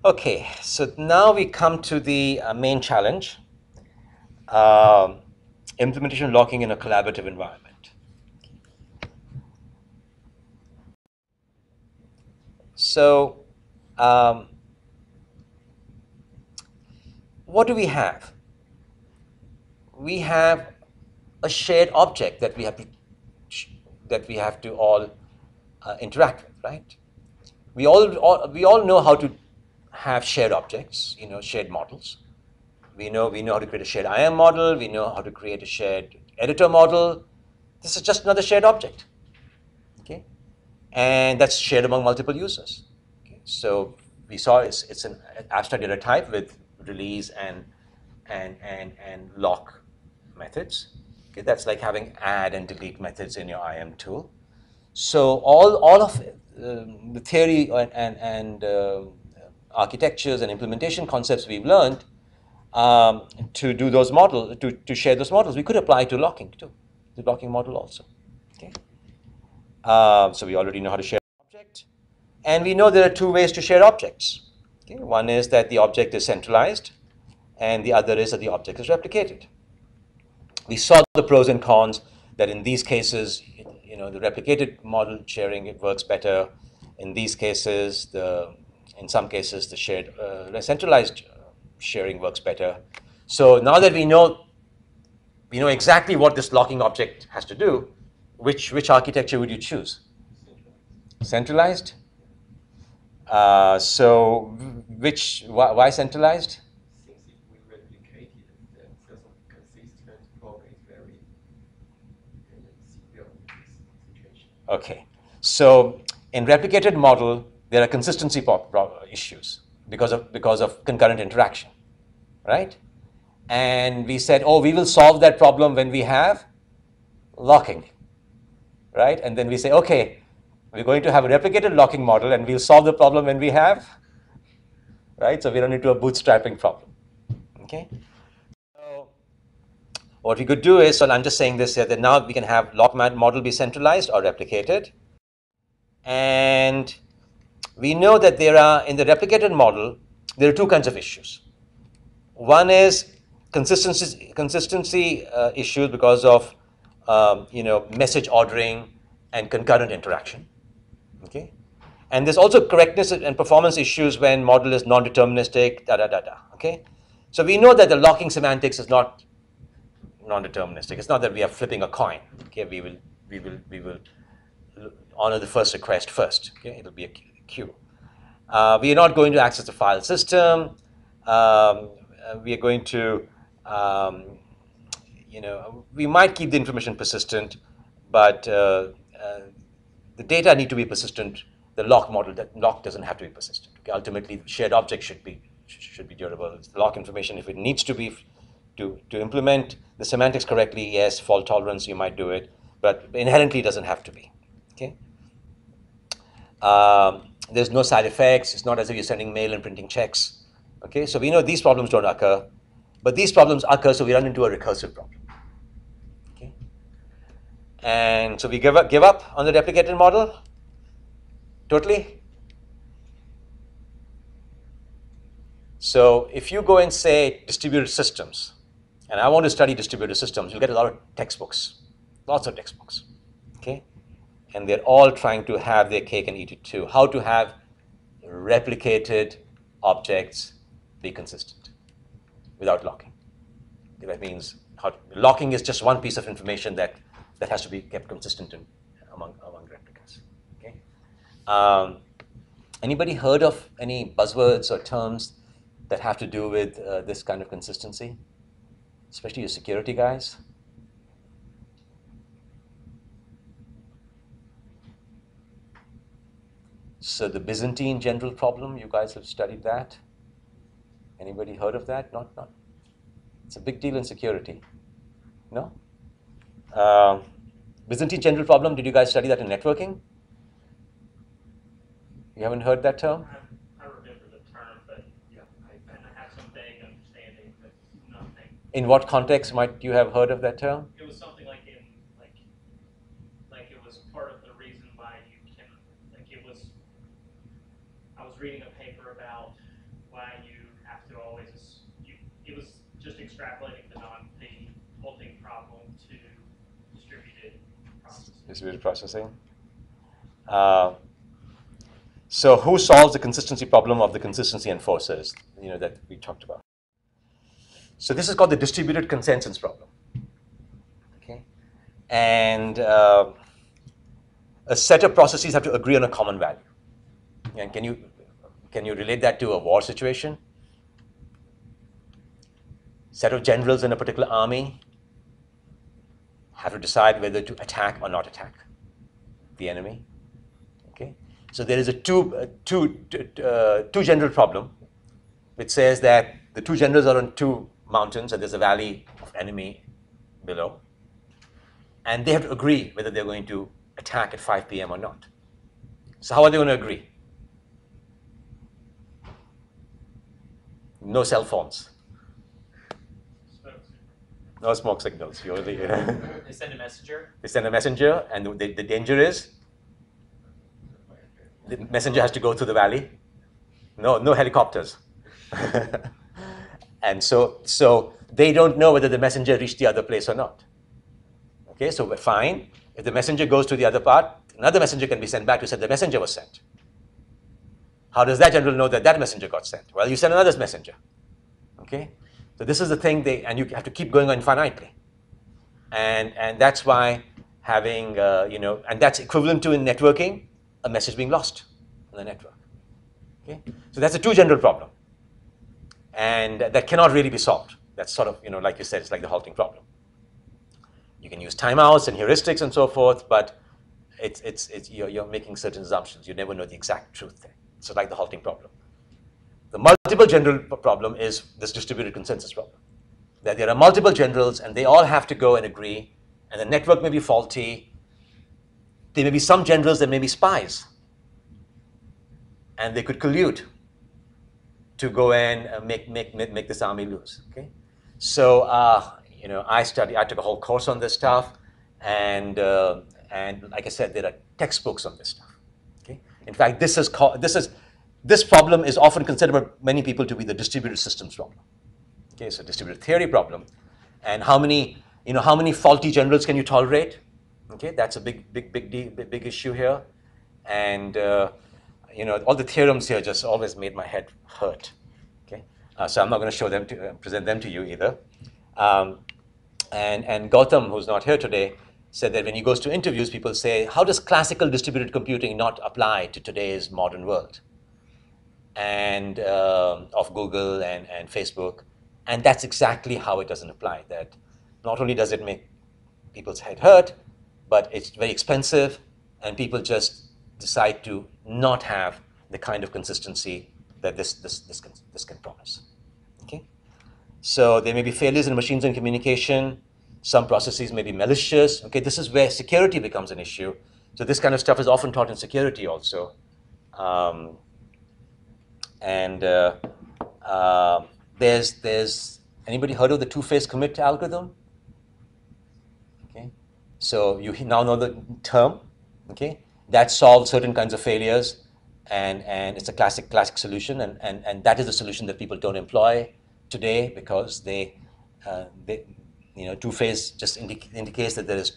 Okay, so now we come to the main challenge, um, implementation locking in a collaborative environment. So what do we have? We have a shared object that we have to all interact with, right? We all know how to have shared objects, shared models. We know how to create a shared IAM model. We know how to create a shared editor model. This is just another shared object, okay? And that's shared among multiple users. Okay? So we saw it's an abstract data type with release and lock methods. Okay? That's like having add and delete methods in your IAM tool. So all of the theory and architectures and implementation concepts we've learned to do those models, to share those models, we could apply to locking too, the locking model also. Okay. So we already know how to share an object, and we know there are two ways to share objects. Okay. One is that the object is centralized, and the other is that the object is replicated. We saw the pros and cons that in these cases, the replicated model sharing, it works better. In these cases, in some cases, the shared centralized sharing works better. So now that we know exactly what this locking object has to do, which architecture would you choose? Centralized. So why centralized? Since if we replicate it, the consistent problem is very severe in this situation. Okay. So in replicated model, there are consistency issues because of concurrent interaction, right? And we said, oh, we will solve that problem when we have locking, right? And then we say, okay, we're going to have a replicated locking model, and we'll solve the problem when we have, right? So we run into a bootstrapping problem, okay? So what we could do is, so I'm just saying this here, that now we can have lock model be centralized or replicated. And we know that there are, in the replicated model, there are two kinds of issues. One is consistency issues because of message ordering and concurrent interaction. Okay, and there's also correctness and performance issues when model is non-deterministic. Okay, so we know that the locking semantics is not non-deterministic. It's not that we are flipping a coin. Okay, we will honor the first request first. Okay, it'll be a queue. We are not going to access the file system. We are going to, we might keep the information persistent, but the data need to be persistent. The lock model, that lock doesn't have to be persistent. Okay? Ultimately, the shared object should be durable. The lock information, if it needs to be to implement the semantics correctly, yes, fault tolerance, you might do it, but inherently it doesn't have to be. Okay. There's no side effects. It's not as if you're sending mail and printing checks. Okay, so we know these problems don't occur, but these problems occur, so we run into a recursive problem. Okay, and so we give up on the replicated model totally. So if you go and say distributed systems, and I want to study distributed systems, you'll get a lot of textbooks, lots of textbooks. Okay, and they're all trying to have their cake and eat it too. How to have replicated objects be consistent without locking. That means locking is just one piece of information that has to be kept consistent among replicas. Okay. Anybody heard of any buzzwords or terms that have to do with this kind of consistency, especially your security guys? So the Byzantine general problem, you guys have studied that? Anybody heard of that? Not. It's a big deal in security. No? Byzantine general problem, did you guys study that in networking? You haven't heard that term? I remember the term, but yeah, I have some vague understanding, but nothing. In what context might you have heard of that term? It was something like it was part of the reason why I was reading a paper about why you have to always, it was just extrapolating the halting problem to distributed processing. Distributed processing. So who solves the consistency problem of the consistency enforcers, that we talked about? So this is called the distributed consensus problem. Okay, and a set of processes have to agree on a common value. And can you relate that to a war situation? Set of generals in a particular army have to decide whether to attack or not attack the enemy. Okay, so there is a two general problem, which says that the two generals are on two mountains and there's a valley of enemy below, and they have to agree whether they're going to attack at 5 p.m. or not. So how are they going to agree? No cell phones. No smoke signals. They send a messenger. They send a messenger, and the danger is the messenger has to go through the valley. No helicopters. And so they don't know whether the messenger reached the other place or not. Okay, so we're fine. If the messenger goes to the other part, another messenger can be sent back to say the messenger was sent. How does that general know that that messenger got sent? Well, you send another messenger. Okay, so this is the thing and you have to keep going on infinitely, and that's why having and that's equivalent to in networking a message being lost on the network. Okay, so that's a two general problem, and that cannot really be solved. That's sort of like you said, it's like the halting problem. You can use timeouts and heuristics and so forth, but you're making certain assumptions. You never know the exact truth there. So like the halting problem. The multiple general problem is this distributed consensus problem. That there are multiple generals and they all have to go and agree, and the network may be faulty. There may be some generals that may be spies, and they could collude to go and make this army lose. Okay, so I took a whole course on this stuff, and like I said, there are textbooks on this stuff. Okay, in fact, this problem is often considered by many people to be the distributed systems problem. Okay, so distributed theory problem, and how many faulty generals can you tolerate? Okay, that's a big issue here, and all the theorems here just always made my head hurt. Okay, so I'm not going to show them present them to you either. And Gautam, who's not here today, said that when he goes to interviews, people say, how does classical distributed computing not apply to today's modern world? And of Google and Facebook. And that's exactly how it doesn't apply. That not only does it make people's head hurt, but it's very expensive, and people just decide to not have the kind of consistency that this can promise. Okay? So there may be failures in machines and communication. Some processes may be malicious. Okay, this is where security becomes an issue. So this kind of stuff is often taught in security also. There's anybody heard of the two-phase commit algorithm? Okay, so you now know the term. Okay, that solves certain kinds of failures, and it's a classic solution, and that is the solution that people don't employ today because two-phase just indicates that there's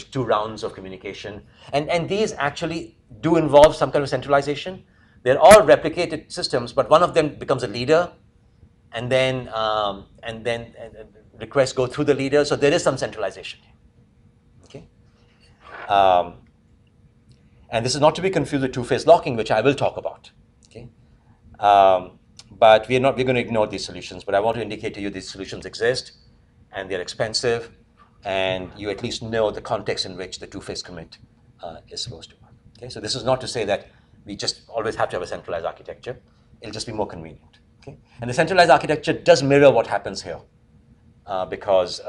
two rounds of communication, and these actually do involve some kind of centralization. They're all replicated systems, but one of them becomes a leader, and then requests go through the leader. So there is some centralization here. Okay, and this is not to be confused with two-phase locking, which I will talk about. Okay, but we're going to ignore these solutions. But I want to indicate to you these solutions exist, and they're expensive, and you at least know the context in which the two-phase commit is supposed to work. Okay, so this is not to say that we just always have to have a centralized architecture. It'll just be more convenient. Okay, and the centralized architecture does mirror what happens here because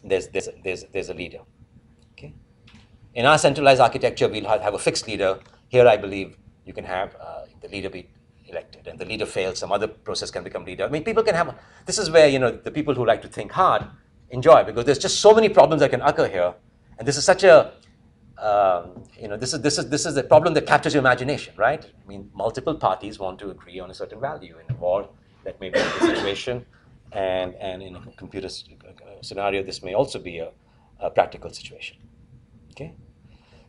there's a leader. Okay, in our centralized architecture, we'll have a fixed leader. Here, I believe you can have the leader be elected, and the leader fails, some other process can become leader. I mean, people can have. This is where the people who like to think hard enjoy, because there's just so many problems that can occur here, and this is such a this is the problem that captures your imagination, right? I mean, multiple parties want to agree on a certain value in a war. That may be the situation, and in a computer scenario, this may also be a practical situation. Okay,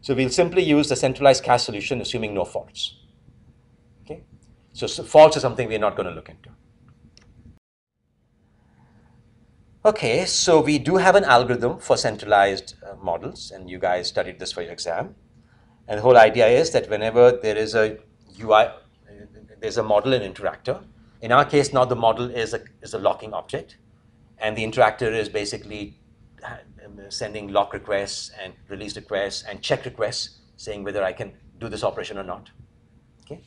so we'll simply use the centralized cache solution, assuming no faults. Okay, so faults is something we're not going to look into. Okay, so we do have an algorithm for centralized models, and you guys studied this for your exam. And the whole idea is that whenever there is a UI, there's a model in interactor. In our case, now the model is a locking object, and the interactor is basically sending lock requests and release requests and check requests, saying whether I can do this operation or not. Okay.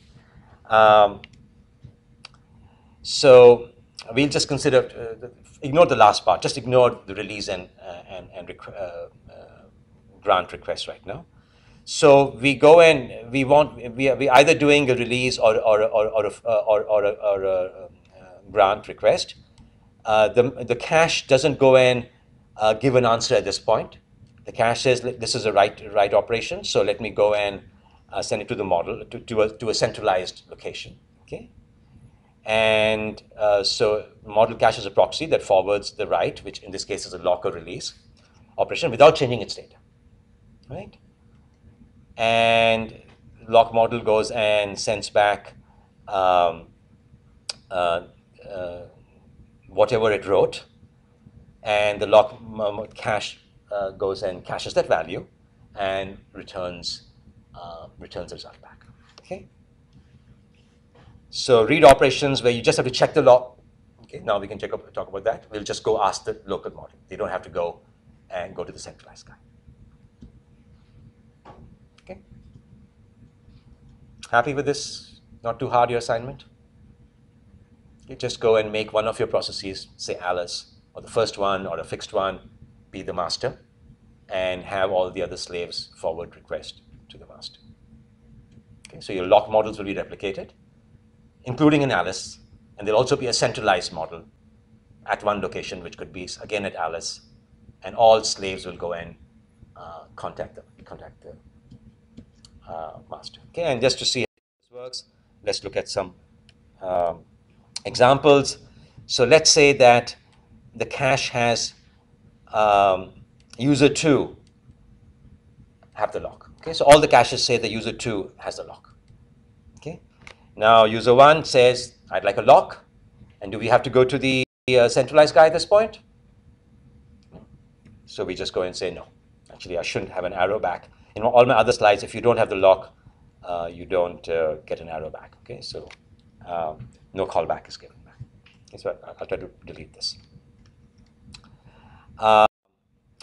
So we'll just consider, ignore the last part, just ignore the release and grant request right now. So we go in, we either doing a release or a grant request. The cache doesn't go in, give an answer at this point. The cache says this is a right operation, so let me go and send it to the model to a centralized location. Okay. And so model cache is a proxy that forwards the write, which in this case is a lock or release operation, without changing its data, right? And lock model goes and sends back whatever it wrote, and the lock cache goes and caches that value and returns the result back. Okay. So read operations where you just have to check the lock. Okay, now we can talk about that. We'll just go ask the local model. They don't have to go to the centralized guy. Okay. Happy with this? Not too hard, your assignment? You just go and make one of your processes, say Alice, or the first one or a fixed one, be the master, and have all the other slaves forward request to the master. Okay, so your lock models will be replicated, including an Alice, and there'll also be a centralized model at one location, which could be again at Alice, and all slaves will go and contact the master. Okay, and just to see how this works, let's look at some examples. So let's say that the cache has user 2 have the lock. Okay, so all the caches say the user 2 has the lock. Okay. Now, user 1 says, I'd like a lock. And do we have to go to the centralized guy at this point? So we just go and say, no. Actually, I shouldn't have an arrow back. In all my other slides, if you don't have the lock, you don't get an arrow back. Okay, so no callback is given back. Okay, so I'll try to delete this.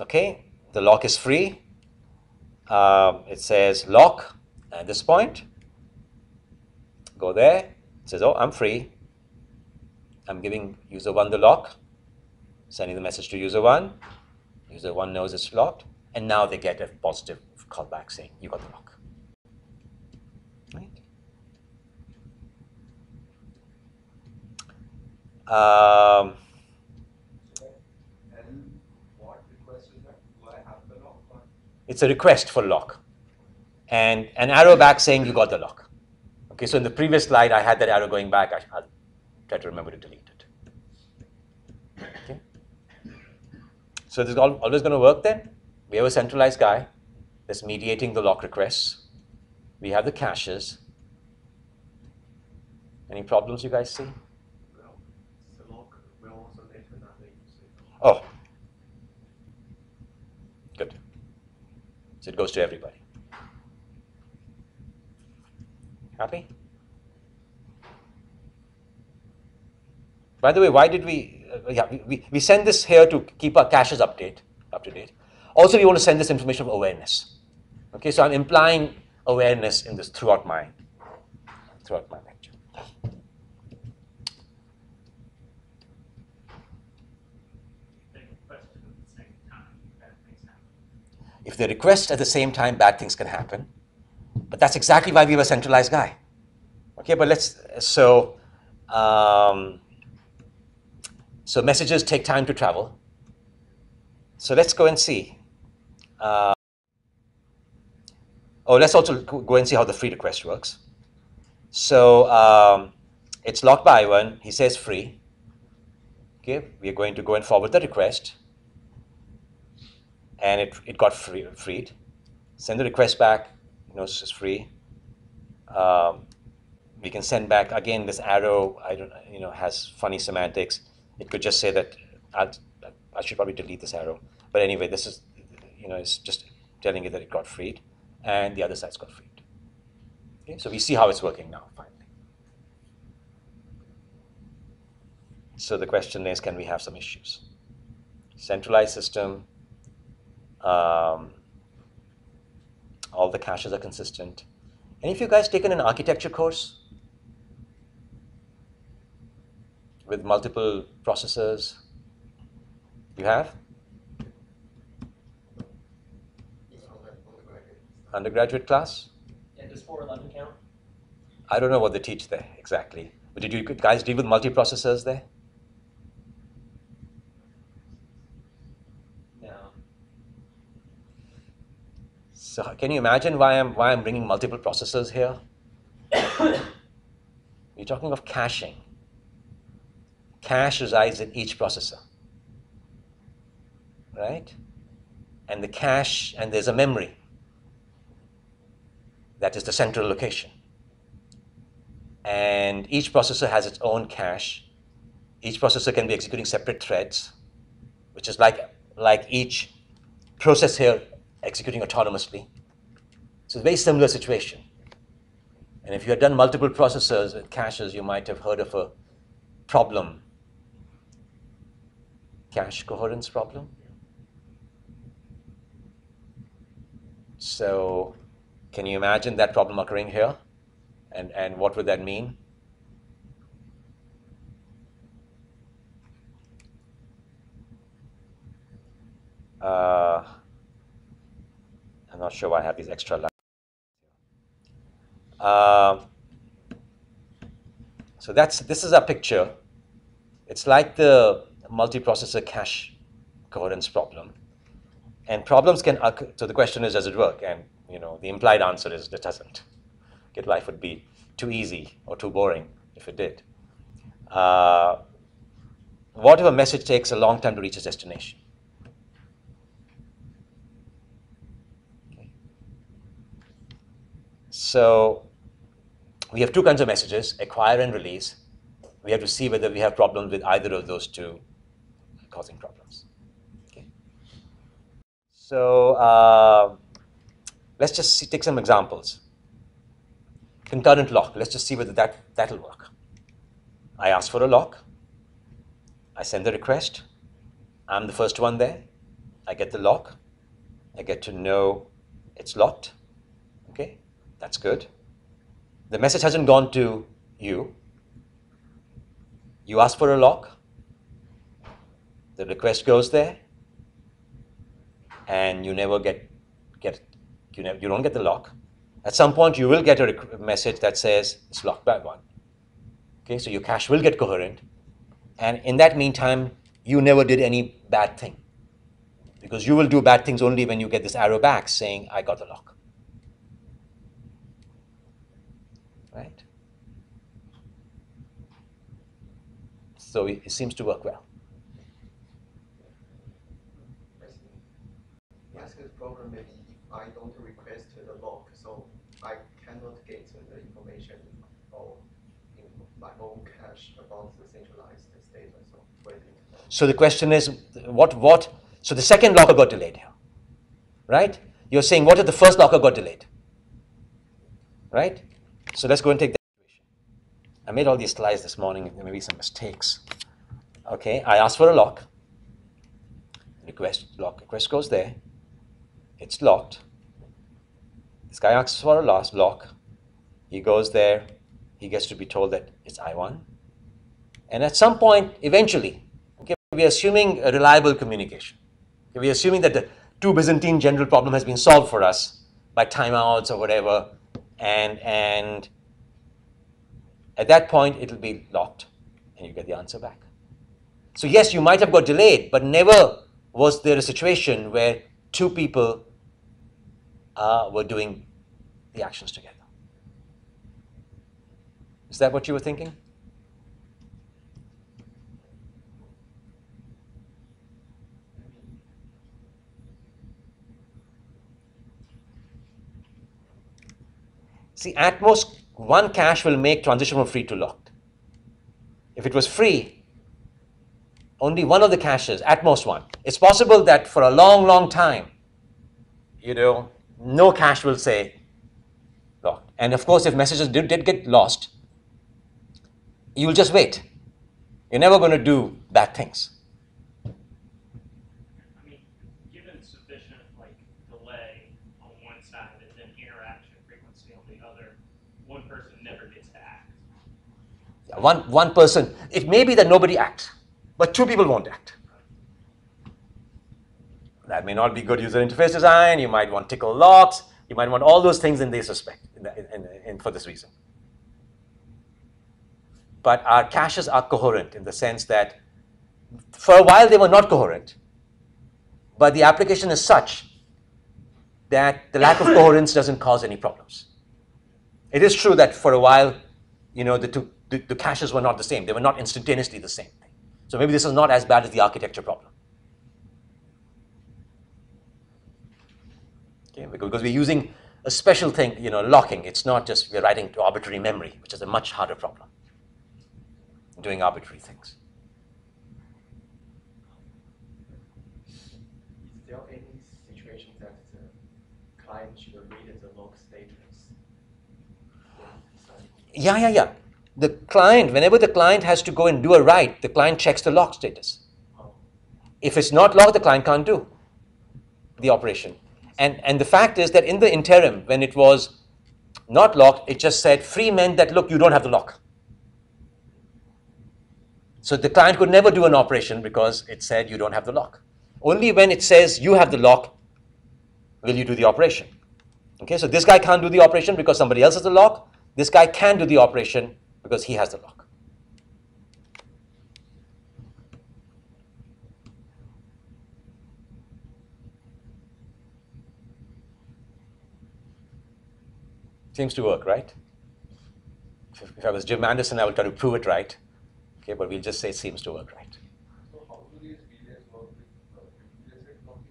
Okay, the lock is free. It says lock at this point. Go there. It says, oh, I'm free. I'm giving user 1 the lock, sending the message to user 1. User 1 knows it's locked, and now they get a positive callback saying, you got the lock. Right? And what request is that? Do I have the lock? Or? It's a request for lock, and an arrow back saying you got the lock. Okay, so in the previous slide, I had that arrow going back. I'll try to remember to delete it. Okay. So this is always going to work then. We have a centralized guy that's mediating the lock requests. We have the caches. Any problems you guys see? Well, the lock will also later not make use. Oh, good. So it goes to everybody. Happy? By the way, why did we send this here to keep our caches up to date. Also, we want to send this information of awareness. Okay, so I'm implying awareness in this throughout my lecture. If they request at the same time, bad things can happen. But that's exactly why we have a centralized guy. Okay, but so messages take time to travel. So let's go and see. Oh, let's also go and see how the free request works. So it's locked by I1. He says free. Okay, we are going to go and forward the request, and it got freed. Send the request back. It's free. We can send back again this arrow. I don't, has funny semantics. It could just say that I should probably delete this arrow. But anyway, this is, it's just telling you that it got freed, and the other side's got freed. Okay, so we see how it's working now, finally. So the question is, can we have some issues? Centralized system, all the caches are consistent. Any of you guys taken an architecture course with multiple processors? You have? Undergraduate class? Yeah, does 411 count? I don't know what they teach there exactly. But did you guys deal with multiprocessors there? No. So can you imagine why I'm bringing multiple processors here? We're talking of caching. Cache resides in each processor, right? And the cache, and there's a memory. That is the central location. And each processor has its own cache. Each processor can be executing separate threads, which is like each process here executing autonomously. It's a very similar situation. And if you had done multiple processors with caches, you might have heard of a problem. Cache coherence problem. So can you imagine that problem occurring here? And what would that mean? I'm not sure why I have these extra lines. So this is a picture. It's like the multiprocessor cache coherence problem. And problems can occur. So the question is, does it work? And the implied answer is it doesn't. Okay, life would be too easy or too boring if it did. What if a message takes a long time to reach its destination? Okay. So we have two kinds of messages, acquire and release. We have to see whether we have problems with either of those two causing problems. Okay. So let's just take some examples. Concurrent lock. Let's just see whether that'll work. I ask for a lock. I send the request. I'm the first one there. I get the lock. I get to know it's locked. Okay, that's good. The message hasn't gone to you. You ask for a lock. The request goes there, and you never you don't get the lock. At some point, you will get a message that says it's locked by one. Okay, so your cache will get coherent, and in that meantime, you never did any bad thing, because you will do bad things only when you get this arrow back saying I got the lock. Right? So it seems to work well. Yes, the problem maybe if I don't request the lock, so I cannot get the information or in my own cache about the centralized state. So waiting. So the question is, so the second locker got delayed here, right? You're saying, what if the first locker got delayed, right? So let's go and take that situation. I made all these slides this morning. There may be some mistakes. Okay, I asked for a lock. Request goes there. It's locked. This guy asks for a lock. He goes there. He gets to be told that it's I1. And at some point, eventually, okay, we're assuming a reliable communication. Okay, we're assuming that the two Byzantine general problem has been solved for us by timeouts or whatever. And at that point, it'll be locked, and you get the answer back. So yes, you might have got delayed, but never was there a situation where two people were doing the actions together. Is that what you were thinking? See, at most, one cache will make transition from free to locked. If it was free, only one of the caches, at most one. It's possible that for a long, long time, no cache will say locked. And of course, if messages did get lost, you'll just wait. You're never going to do bad things. I mean, given sufficient delay on one side and then interaction frequency on the other, one person never gets to act. Yeah, one person, it may be that nobody acts, but two people won't act. That may not be good user interface design. You might want tickle locks. You might want all those things in this respect, for this reason. But our caches are coherent in the sense that for a while they were not coherent, but the application is such that the lack of coherence doesn't cause any problems. It is true that for a while, the caches were not the same. They were not instantaneously the same thing. So maybe this is not as bad as the architecture problem. Okay, because we're using a special thing, locking. It's not just we're writing to arbitrary memory, which is a much harder problem, doing arbitrary things. Is there any situation that the client should read the log status? Yeah. The client, whenever the client has to go and do a write, the client checks the lock status. Oh. If it's not locked, the client can't do the operation. And the fact is that in the interim, when it was not locked, it just said free meant that, look, you don't have the lock. So the client could never do an operation because it said you don't have the lock. Only when it says you have the lock will you do the operation. Okay, so this guy can't do the operation because somebody else has the lock. This guy can do the operation because he has the lock. Seems to work, right? If I was Jim Anderson, I would try to prove it right. Okay, but we'll just say it seems to work right. So how do these VLAs work with implicit locking?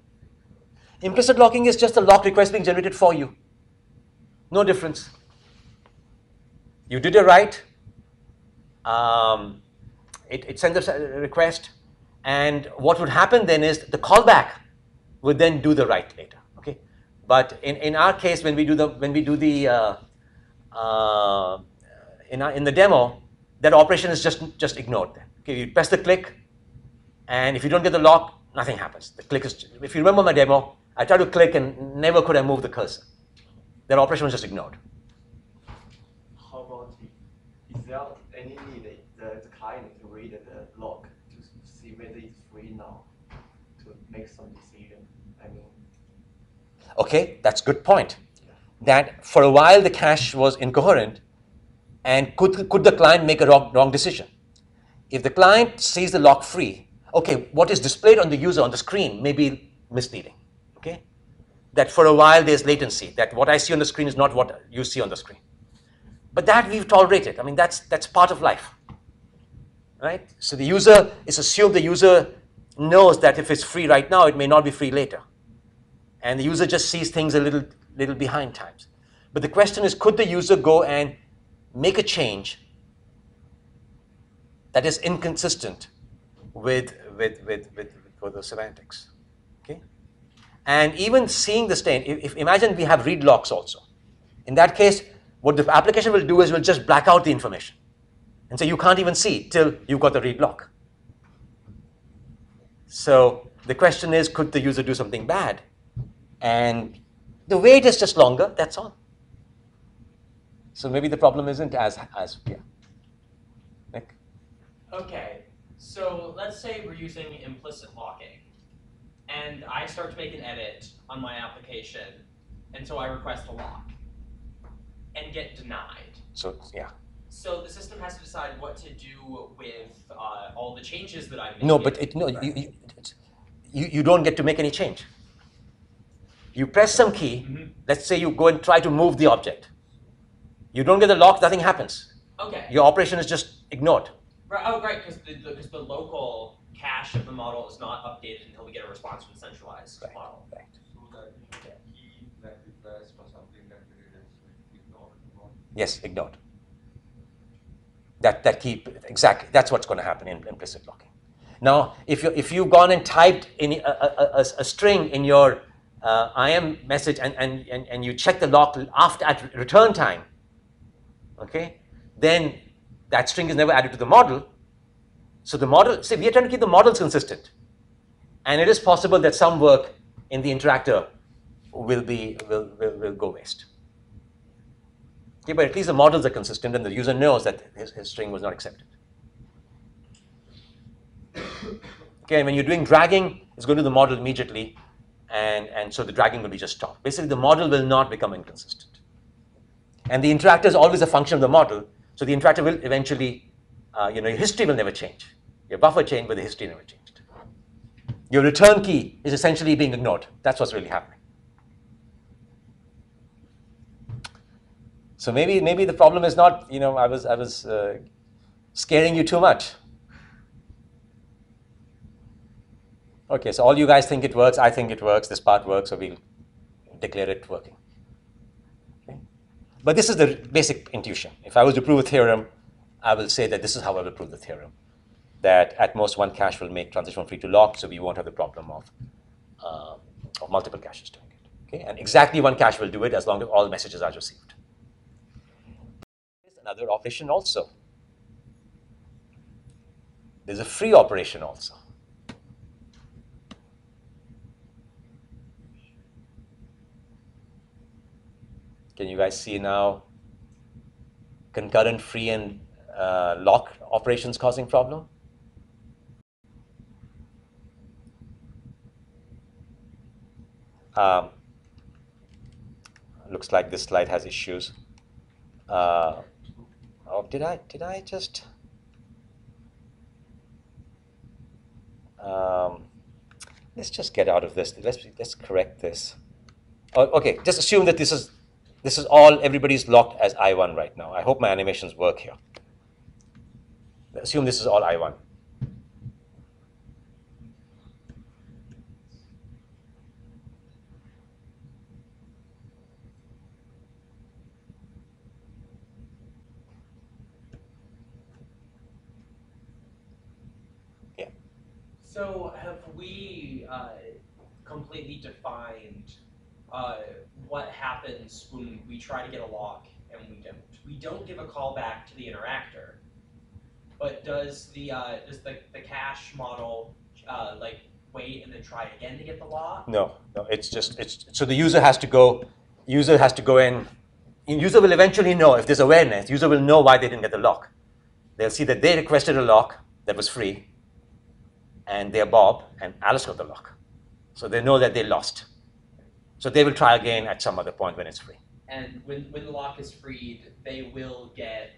Implicit locking is just a lock request being generated for you. No difference. You did a write. It sends a request, and what would happen then is the callback would then do the write later. Okay, but in our case, when we do the in the demo, that operation is just ignored. Then. Okay, you press the click, and if you don't get the lock, nothing happens. The click is. If you remember my demo, I tried to click and never could I move the cursor. That operation was just ignored. How about is there any need the client to read the log to see whether it's free now to make some decision? I mean. Okay, that's a good point. That for a while the cache was incoherent, and could the client make a wrong decision? If the client sees the lock free, okay, what is displayed on the user on the screen may be misleading. Okay, that for a while there's latency. That what I see on the screen is not what you see on the screen. But that we've tolerated. I mean, that's part of life, right? So the user is assumed the user knows that if it's free right now, it may not be free later, and the user just sees things a little behind times. But the question is, could the user go and make a change that is inconsistent with the semantics? Okay, and even seeing the stain. If imagine we have read locks also. In that case, what the application will do is will just black out the information, and so you can't even see till you've got the read lock. So the question is, could the user do something bad? And the wait is just longer, that's all. So maybe the problem isn't as yeah. Nick? Okay, so let's say we're using implicit locking, and I start to make an edit on my application, and so I request a lock, and get denied. So yeah. So the system has to decide what to do with all the changes that I've made. No, but you don't get to make any change. You press some key. Let's say you go and try to move the object. You don't get the lock, nothing happens. Okay. Your operation is just ignored. Right, oh, right, because the local cache of the model is not updated until we get a response from the centralized model. Right. So that key that we pressed or something that we did is ignored. Yes, ignored. That key, exactly. That's what's going to happen in implicit locking. Now, if you've gone and typed in a string in your IM message and you check the lock at return time, okay, then that string is never added to the model. So the model, we are trying to keep the models consistent, and it is possible that some work in the interactor will go waste. Okay, but at least the models are consistent, and the user knows that his string was not accepted. Okay, and when you're doing dragging, it's going to the model immediately, and so the dragging will be just stopped. Basically, the model will not become inconsistent. And the interactor is always a function of the model, so the interactor will eventually, your history will never change. Your buffer changed, but the history never changed. Your return key is essentially being ignored. That's what's really happening. So maybe the problem is not, I was scaring you too much. Okay, so all you guys think it works. I think it works. This part works, so we'll declare it working. Okay? But this is the basic intuition. If I was to prove a theorem, I will say that this is how I will prove the theorem. That at most one cache will make transition from free to locked, so we won't have the problem of multiple caches doing it. Okay? And exactly one cache will do it as long as all messages are received. There's another operation also. There's a free operation also. Can you guys see now concurrent, free, and lock operations causing problem? Looks like this slide has issues. Oh, did I just? Let's just get out of this. Let's correct this. Oh, okay, just assume that this is all, everybody's locked as I1 right now. I hope my animations work here. Assume this is all I1. Yeah. So have we completely defined what happens when we try to get a lock and we don't? We don't give a callback to the interactor, but does the cache model like wait and then try again to get the lock? No, it's so the user has to go in. User will eventually know, if there's awareness, user will know why they didn't get the lock. They'll see that they requested a lock that was free, and they're Bob, and Alice got the lock. So they know that they lost. So they will try again at some other point when it's free. And when the lock is freed, they will get,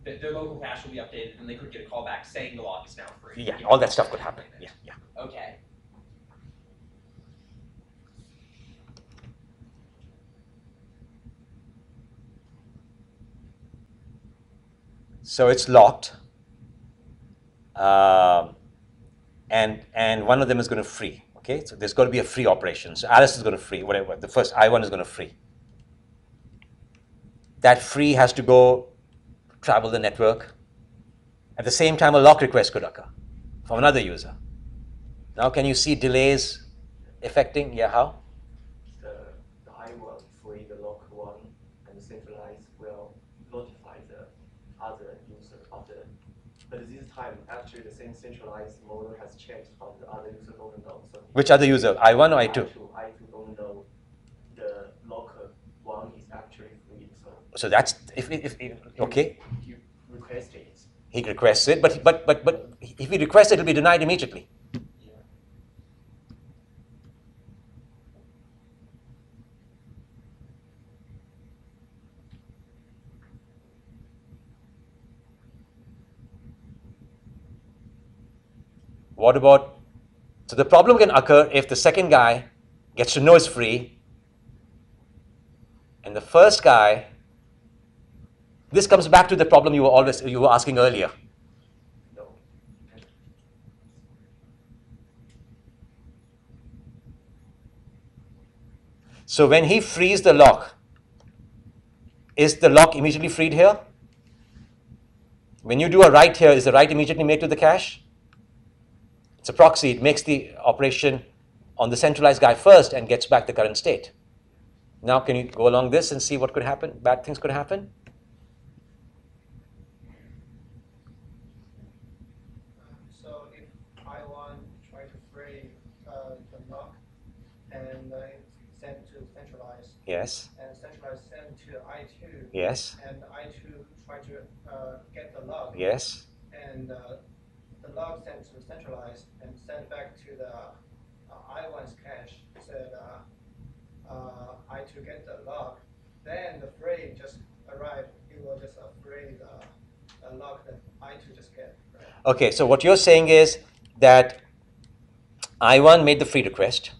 their local cache will be updated, and they could get a callback saying the lock is now free. Yeah, all that stuff could happen. Yeah. Okay. So it's locked, and one of them is going to free. Okay, so there's going to be a free operation. So Alice is going to free, whatever. The first I1 is going to free. That free has to go travel the network. At the same time, a lock request could occur from another user. Now, can you see delays affecting? Yeah, how? The I1 free the lock one, and the centralized will notify the other user of the. But this time, actually, the same centralized model has changed from the other user don't know. So Which other user? I1 or I2? I2 don't know the locker one is actually free. So that's if okay. You request it. He requests it, but if he requests it, it'll be denied immediately. Yeah. What about? So the problem can occur if the second guy gets to know it's free, and the first guy, this comes back to the problem you were asking earlier. No. So when he frees the lock, is the lock immediately freed here? When you do a write here, is the write immediately made to the cache? It's a proxy. It makes the operation on the centralized guy first and gets back the current state. Now can you go along this and see what could happen? Bad things could happen? So if I1 try to free the lock and send to centralized, Yes. and centralized send to I2, Yes. and I2 try to get the log, Yes. and the log sent to centralized and sent back to the I1's cache, said I2 get the log, then the frame just arrived, it will just free the log that I2 just get, right? Okay, so what you're saying is that I1 made the free request.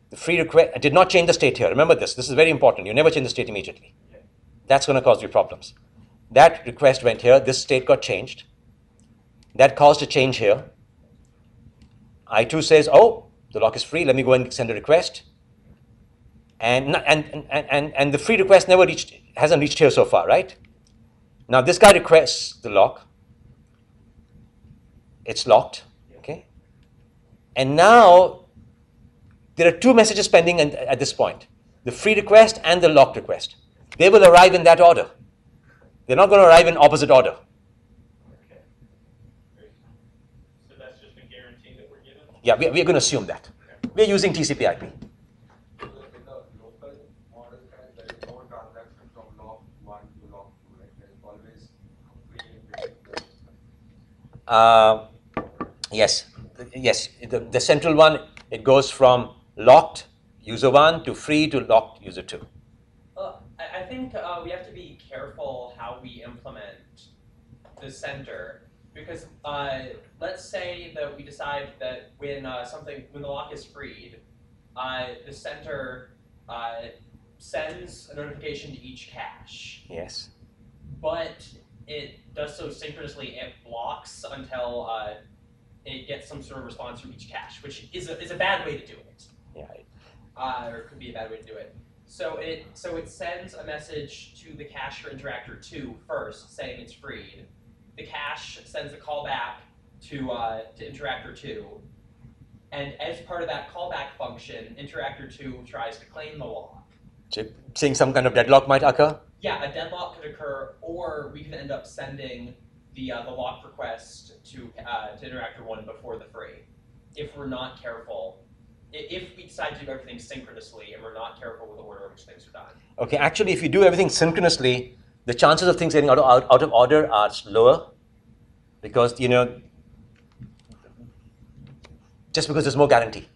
The free request did not change the state here. Remember this. This is very important. You never change the state immediately. That's going to cause you problems. That request went here. This state got changed. That caused a change here. I2 says, oh, the lock is free. Let me go and send a request. And the free request hasn't reached here so far, right? Now this guy requests the lock. It's locked, okay? And now there are two messages pending at this point, the free request and the locked request. They will arrive in that order. They're not going to arrive in opposite order. Okay. So that's just a guarantee that we're given? Yeah, we're going to assume that. We're using TCP/IP. In the local model cache, there is no transaction from log 1 to log 2, like there is always free in between. Yes. The central one, it goes from locked user 1 to free to locked user 2. I think we have to be careful how we implement the center, because let's say that we decide that when the lock is freed, the center sends a notification to each cache. Yes. But it does so synchronously. It blocks until it gets some sort of response from each cache, which is a bad way to do it. Yeah. Or it could be a bad way to do it. So it sends a message to the cache for Interactor 2 first, saying it's freed. The cache sends a callback to Interactor 2, and as part of that callback function, Interactor 2 tries to claim the lock. Saying some kind of deadlock might occur? Yeah, a deadlock could occur, or we could end up sending the lock request to Interactor 1 before the free, if we're not careful. If we decide to do everything synchronously and we're not careful with the order in which things are done. Okay, actually, if you do everything synchronously, the chances of things getting out of order are lower, because just because there's more guarantee.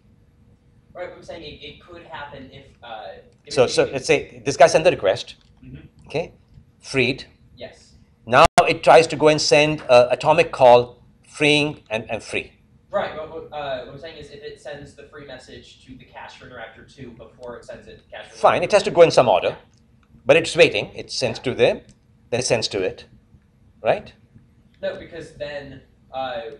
Right, I'm saying it could happen if. So let's say this guy sent the request. Mm-hmm. Okay, freed. Yes. Now it tries to go and send an atomic call, freeing and free. Right. What I'm saying is, if it sends the free message to the cache for Interactor 2 before it sends it to cache for Fine, it has to go in some order, but it's waiting. It sends to them, then it sends to it, right? No, because then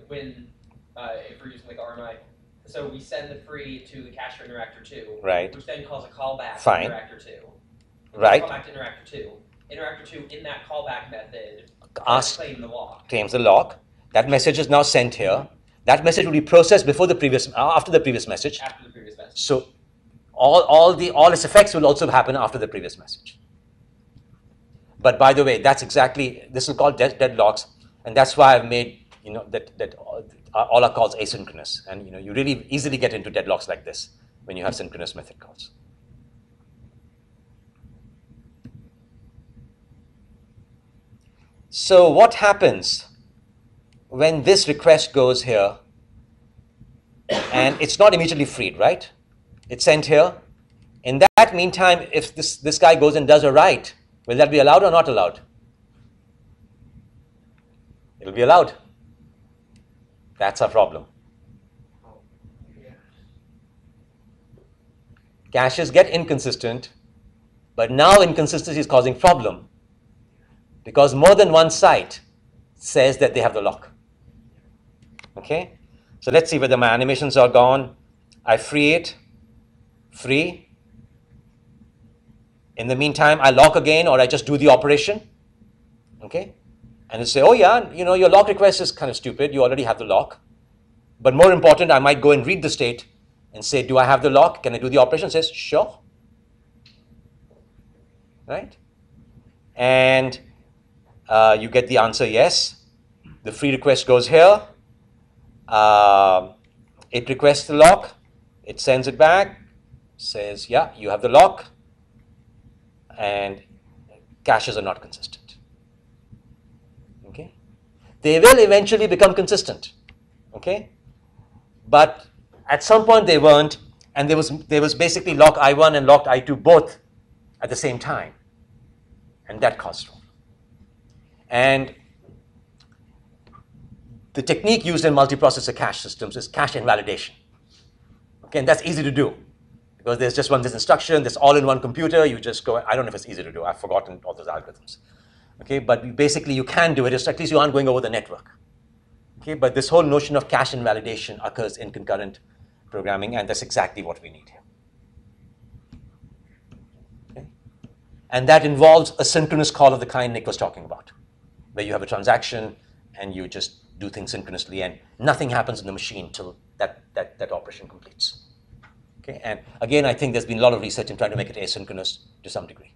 when if we're using like RMI, so we send the free to the cache for Interactor 2, Right. which then calls a callback Fine. to Interactor 2. Right. Callback to Interactor 2. Interactor 2 in that callback method claim the lock. Claims the lock. That message is now sent here. That message will be processed after the previous message. After the previous message. So all its effects will also happen after the previous message. But by the way, this is called deadlocks, and that's why I've made that all our calls asynchronous, and you really easily get into deadlocks like this when you have synchronous method calls. So what happens when this request goes here and it's not immediately freed, right? It's sent here. In that meantime, if this guy goes and does a write, will that be allowed or not allowed? It'll be allowed. That's our problem. caches get inconsistent, but now inconsistency is causing problem because more than one site says that they have the lock. Okay? So let's see whether my animations are gone. I free it, free. In the meantime, I lock again, or I just do the operation. Okay? And you say, oh yeah, you know, your lock request is kind of stupid. You already have the lock. But more important, I might go and read the state and say, do I have the lock? Can I do the operation? It says, sure. Right? And you get the answer yes. The free request goes here. It requests the lock. It sends it back. Says, yeah, you have the lock. And caches are not consistent. Okay? They will eventually become consistent. Okay? But at some point they weren't, and there was basically lock I1 and lock I2 both at the same time. And that caused problem. And the technique used in multiprocessor cache systems is cache invalidation. Okay, and that's easy to do because there's just this instruction, that's all in one computer. You just go, I don't know if it's easy to do. I've forgotten all those algorithms. Okay, but basically you can do it. It's at least you aren't going over the network. Okay, but this whole notion of cache invalidation occurs in concurrent programming, and that's exactly what we need here. Okay? And that involves a synchronous call of the kind Nick was talking about, where you have a transaction and you just do things synchronously, and nothing happens in the machine till that operation completes. Okay, and again, I think there's been a lot of research in trying to make it asynchronous to some degree.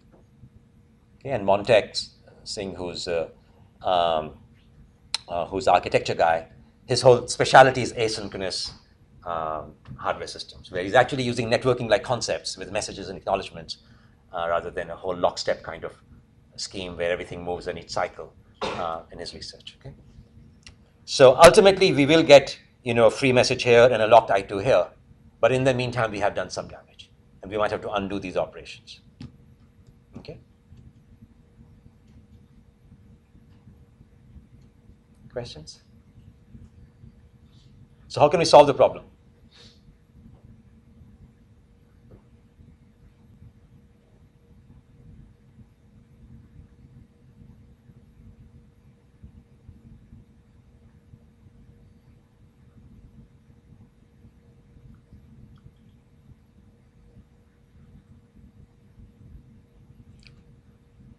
Okay, and Montek Singh, who's the architecture guy, his whole specialty is asynchronous hardware systems, where he's actually using networking-like concepts with messages and acknowledgements rather than a whole lockstep kind of scheme where everything moves in each cycle in his research. Okay? So ultimately, we will get a free message here and a locked I2 here, but in the meantime, we have done some damage, and we might have to undo these operations. Okay. Questions? So how can we solve the problem?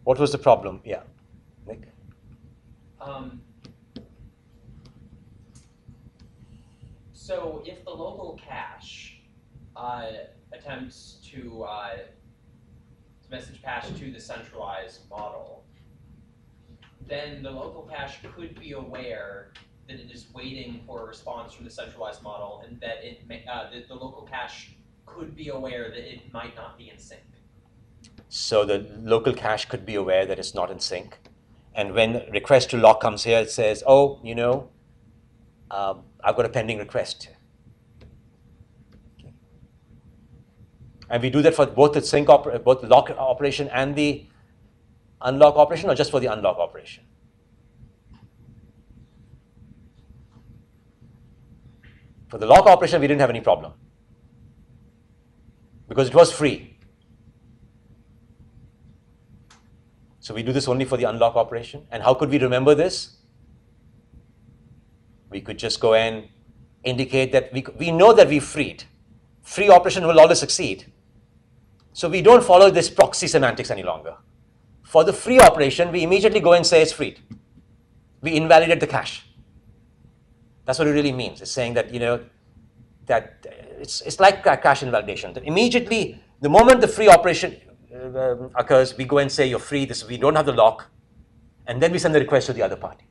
What was the problem? Yeah, Nick? So if the local cache attempts to message pass to the centralized model, then the local cache could be aware that it is waiting for a response from the centralized model, and that the local cache could be aware that it might not be in sync. So the local cache could be aware that it's not in sync. And when request to lock comes here, it says, oh, I've got a pending request. Okay. And we do that for both the both the lock operation and the unlock operation, or just for the unlock operation? For the lock operation, we didn't have any problem because it was free. So we do this only for the unlock operation. And how could we remember this? We could just go and indicate that we know that we freed. Free operation will always succeed. So we don't follow this proxy semantics any longer. For the free operation, we immediately go and say it's freed. We invalidate the cache. That's what it really means. It's saying that, that it's like cache invalidation. That immediately, the moment the free operation occurs, we go and say you're free, we don't have the lock, and then we send the request to the other party.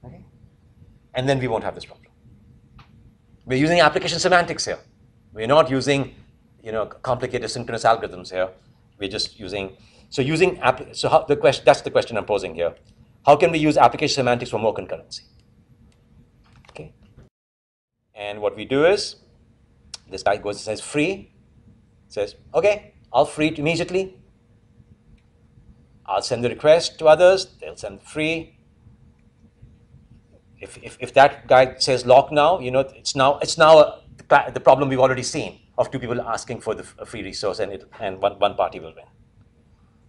Okay? And then we won't have this problem. We're using application semantics here. We're not using complicated synchronous algorithms here. We're just using that's the question I'm posing here. How can we use application semantics for more concurrency? Okay. And what we do is this guy goes and says free. Says, okay, I'll free it immediately. I'll send the request to others. They'll send free. If that guy says lock now, it's now the problem we've already seen of two people asking for a free resource and one party will win.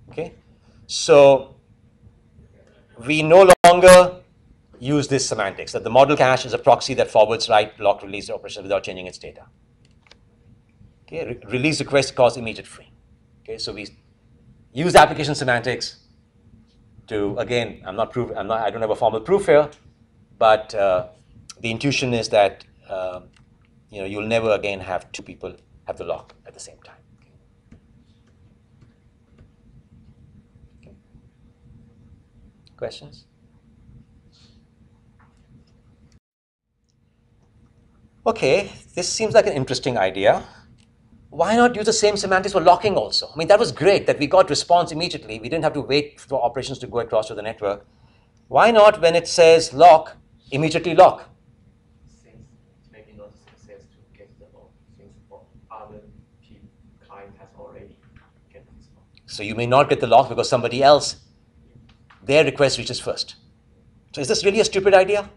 Okay, so we no longer use this semantics that the model cache is a proxy that forwards, write, lock, release operations without changing its data. Okay, release request cause immediate free. Okay, so we use application semantics to, again, I don't have a formal proof here, but the intuition is that you'll never again have two people have the lock at the same time. Okay. Questions? Okay, this seems like an interesting idea. Why not use the same semantics for locking also? I mean, that was great that we got response immediately. We didn't have to wait for operations to go across to the network. Why not, when it says lock, immediately lock? Since it's maybe not a success to get the lock, since other client has already get this lock. So you may not get the lock because somebody else, their request reaches first. So is this really a stupid idea?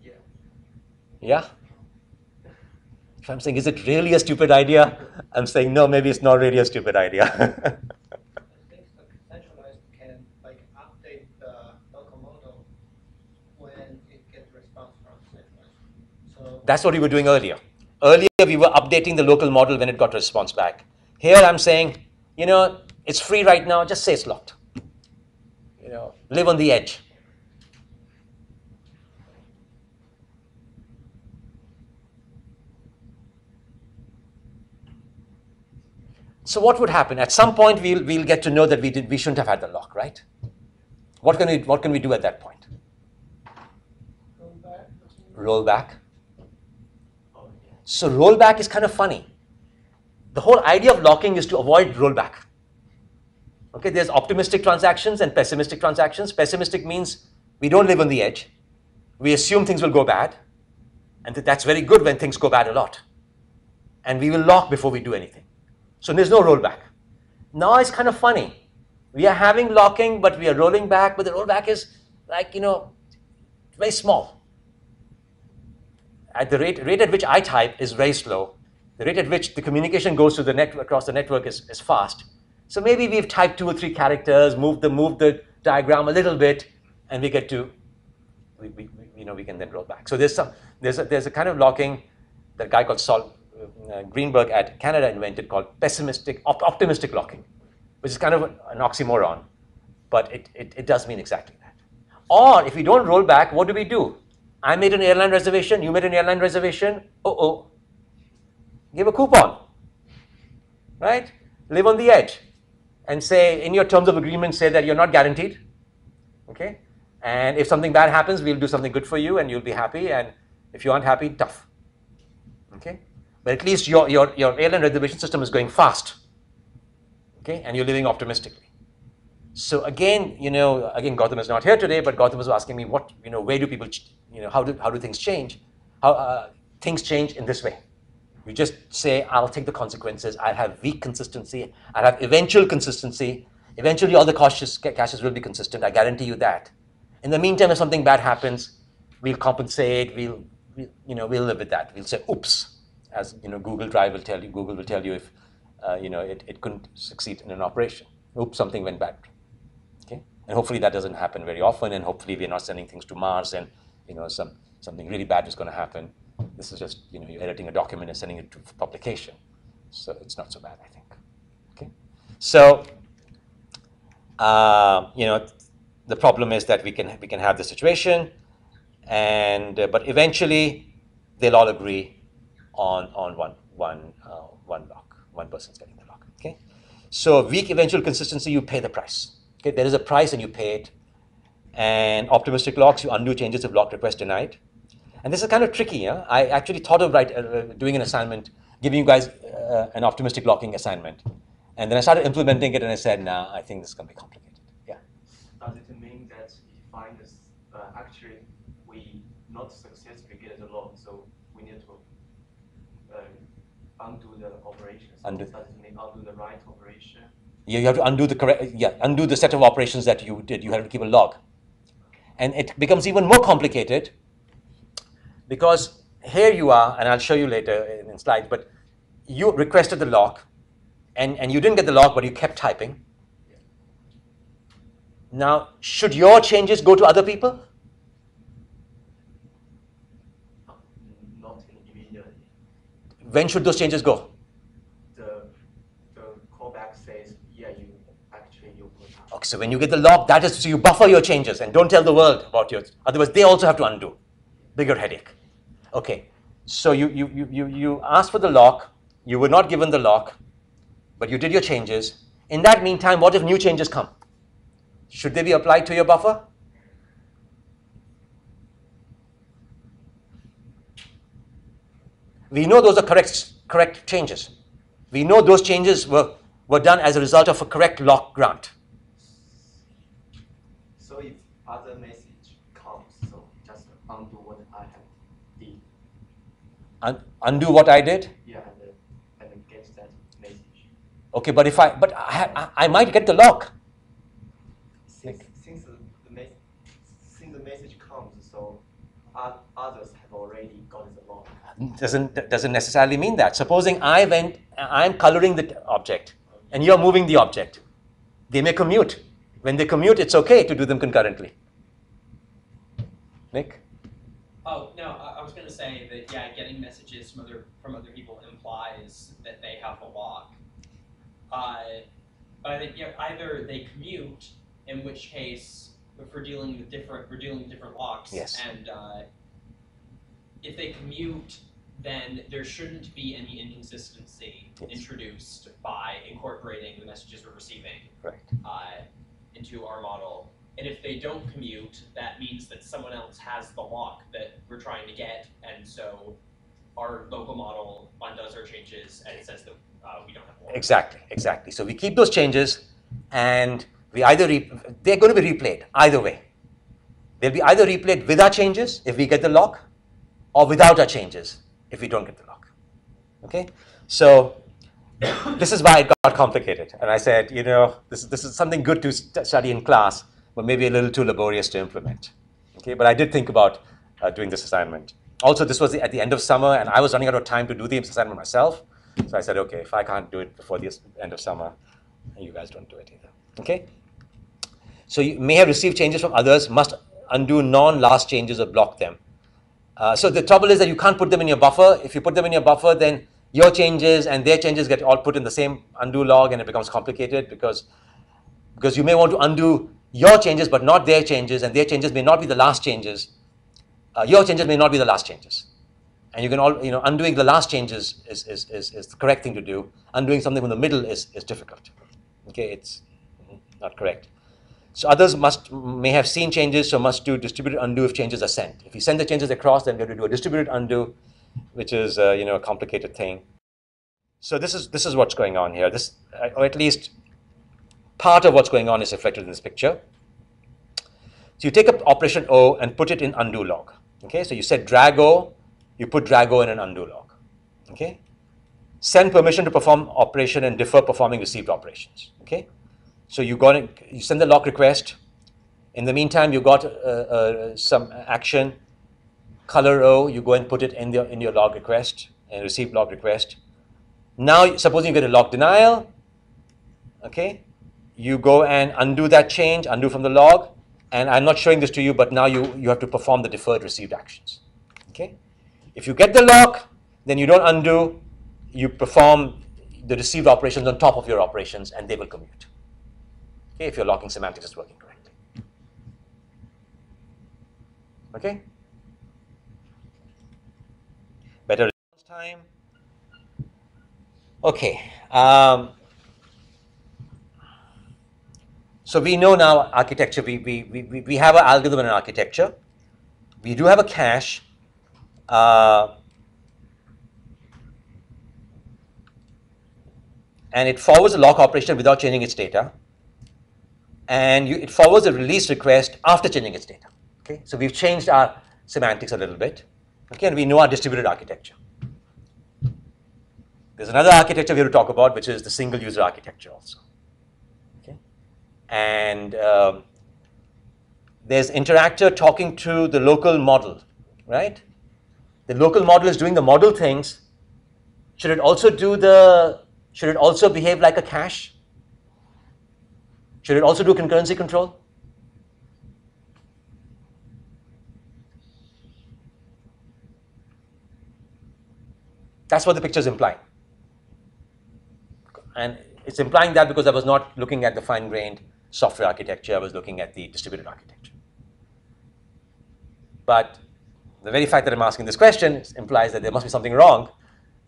Yeah. Yeah? If I'm saying, is it really a stupid idea? I'm saying, no, maybe it's not really a stupid idea. I think the centralized can update the local model when it gets response from centralized. So That's what we were doing earlier. Earlier, we were updating the local model when it got a response back. Here, I'm saying, it's free right now. Just say it's locked. Live on the edge. So what would happen? At some point, we'll get to know that we shouldn't have had the lock, right? What can we do at that point? Roll back. Oh, yeah. So rollback is kind of funny. The whole idea of locking is to avoid rollback. Okay, there's optimistic transactions and pessimistic transactions. Pessimistic means we don't live on the edge. We assume things will go bad, and that's very good when things go bad a lot. And we will lock before we do anything. So there's no rollback. Now it's kind of funny. We are having locking, but we are rolling back, but the rollback is very small. At the rate at which I type is very slow. The rate at which the communication goes to the network across the network is fast. So maybe we've typed 2 or 3 characters, moved the diagram a little bit, and we get to we can then roll back. So there's a kind of locking that a guy called Greenberg at Canada invented called optimistic locking, which is kind of an oxymoron, but it does mean exactly that. Or if we don't roll back, what do? I made an airline reservation, you made an airline reservation, give a coupon, right? Live on the edge and say, in your terms of agreement, say that you're not guaranteed, okay? And if something bad happens, we'll do something good for you and you'll be happy, and if you aren't happy, tough, okay? But at least your airline reservation system is going fast, okay? And you're living optimistically. So again, Gautam is not here today, but Gautam was asking me, where do people, how do things change? Things change in this way. You just say, I'll take the consequences. I'll have weak consistency. I'll have eventual consistency. Eventually, all the caches will be consistent. I guarantee you that. In the meantime, if something bad happens, we'll compensate. We'll live with that. We'll say, oops, as Google Drive will tell you. Google will tell you if it couldn't succeed in an operation. Oops, something went bad. Okay, and hopefully that doesn't happen very often. And hopefully we're not sending things to Mars, and something really bad is going to happen. This is just, you're editing a document and sending it to publication. So it's not so bad, I think. Okay. So, the problem is that we can have this situation, but eventually they'll all agree on one lock. One person's getting the lock. Okay. So weak eventual consistency, you pay the price. Okay. There is a price and you pay it. And optimistic locks, you undo changes if lock request denied. And this is kind of tricky. Yeah? I actually thought of doing an assignment, giving you guys an optimistic locking assignment. And then I started implementing it and I said, nah, I think this is going to be complicated. Yeah. Does it mean that we find this, actually we not successfully get the lock, so we need to undo the operations? Undo. Does it mean undo the right operation? You have to undo undo the set of operations that you did. You have to keep a log. And it becomes even more complicated Because here you are, and I'll show you later in slides, but you requested the lock, and you didn't get the lock, but you kept typing. Now, should your changes go to other people? Not immediately. When should those changes go? The callback says, yeah, you put out. Okay, so when you get the lock, that is, so you buffer your changes and don't tell the world about yours. Otherwise, they also have to undo. Bigger headache. Okay, so you asked for the lock, you were not given the lock, but you did your changes. In that meantime, what if new changes come? Should they be applied to your buffer? We know those are correct changes. We know those changes were done as a result of a correct lock grant. So if other message comes, so just undo what I have did. Undo what I did? Yeah, and then get that message. Okay, but if I might get the lock. Since the message comes, so others have already gotten the lock. Doesn't necessarily mean that. Supposing I'm coloring the object and you're moving the object. They may commute. When they commute, it's okay to do them concurrently. Nick? Oh, no, I was going to say that, yeah, getting messages from other people implies that they have the lock. But I think, yeah, either they commute, in which case, if we're dealing with different locks, yes. And if they commute, then there shouldn't be any inconsistency introduced by incorporating the messages we're receiving into our model. And if they don't commute, that means that someone else has the lock that we're trying to get, and so our local model undoes our changes and it says that we don't have the lock. Exactly. So we keep those changes, and we they're going to be replayed either way. They'll be either replayed with our changes if we get the lock, or without our changes if we don't get the lock. Okay, so this is why it got complicated, and I said, this is something good to study in class, but maybe a little too laborious to implement. Okay, but I did think about doing this assignment. Also, this was at the end of summer, and I was running out of time to do the assignment myself. So I said, okay, if I can't do it before the end of summer, you guys don't do it either. Okay. So you may have received changes from others, must undo non-last changes or block them. So the trouble is that you can't put them in your buffer. If you put them in your buffer, then your changes and their changes get all put in the same undo log, and it becomes complicated because you may want to undo your changes but not their changes, and their changes may not be the last changes. Your changes may not be the last changes. And you can undoing the last changes is the correct thing to do. Undoing something from the middle is difficult. Okay, it's not correct. So others may have seen changes, so must do distributed undo if changes are sent. If you send the changes across, then we have to do a distributed undo, which is a complicated thing. So this is what's going on here. This, or at least part of what's going on, is reflected in this picture. So you take up operation O and put it in undo log. Okay, so you said drag O, you put drag O in an undo log. Okay, send permission to perform operation and defer performing received operations. Okay. So you send the lock request. In the meantime, you got some action, color O. You go and put it in your log request and receive log request. Now, supposing you get a log denial, okay, you go and undo that change, undo from the log. And I'm not showing this to you, but now you have to perform the deferred received actions. Okay, if you get the lock, then you don't undo. You perform the received operations on top of your operations, and they will commute. Okay, if your locking semantics is working correctly. Okay? Better response time. Okay. So we know now architecture. We have an algorithm and an architecture. We do have a cache. And it forwards a lock operation without changing its data. And it forwards a release request after changing its data. Okay, so we've changed our semantics a little bit. Okay, and we know our distributed architecture. There's another architecture we have to talk about, which is the single user architecture also. Okay, and there's interactor talking to the local model, right? the local model is doing the model things, should it also behave like a cache? Should it also do concurrency control? That's what the picture is implying. And it's implying that because I was not looking at the fine-grained software architecture, I was looking at the distributed architecture. But the very fact that I'm asking this question implies that there must be something wrong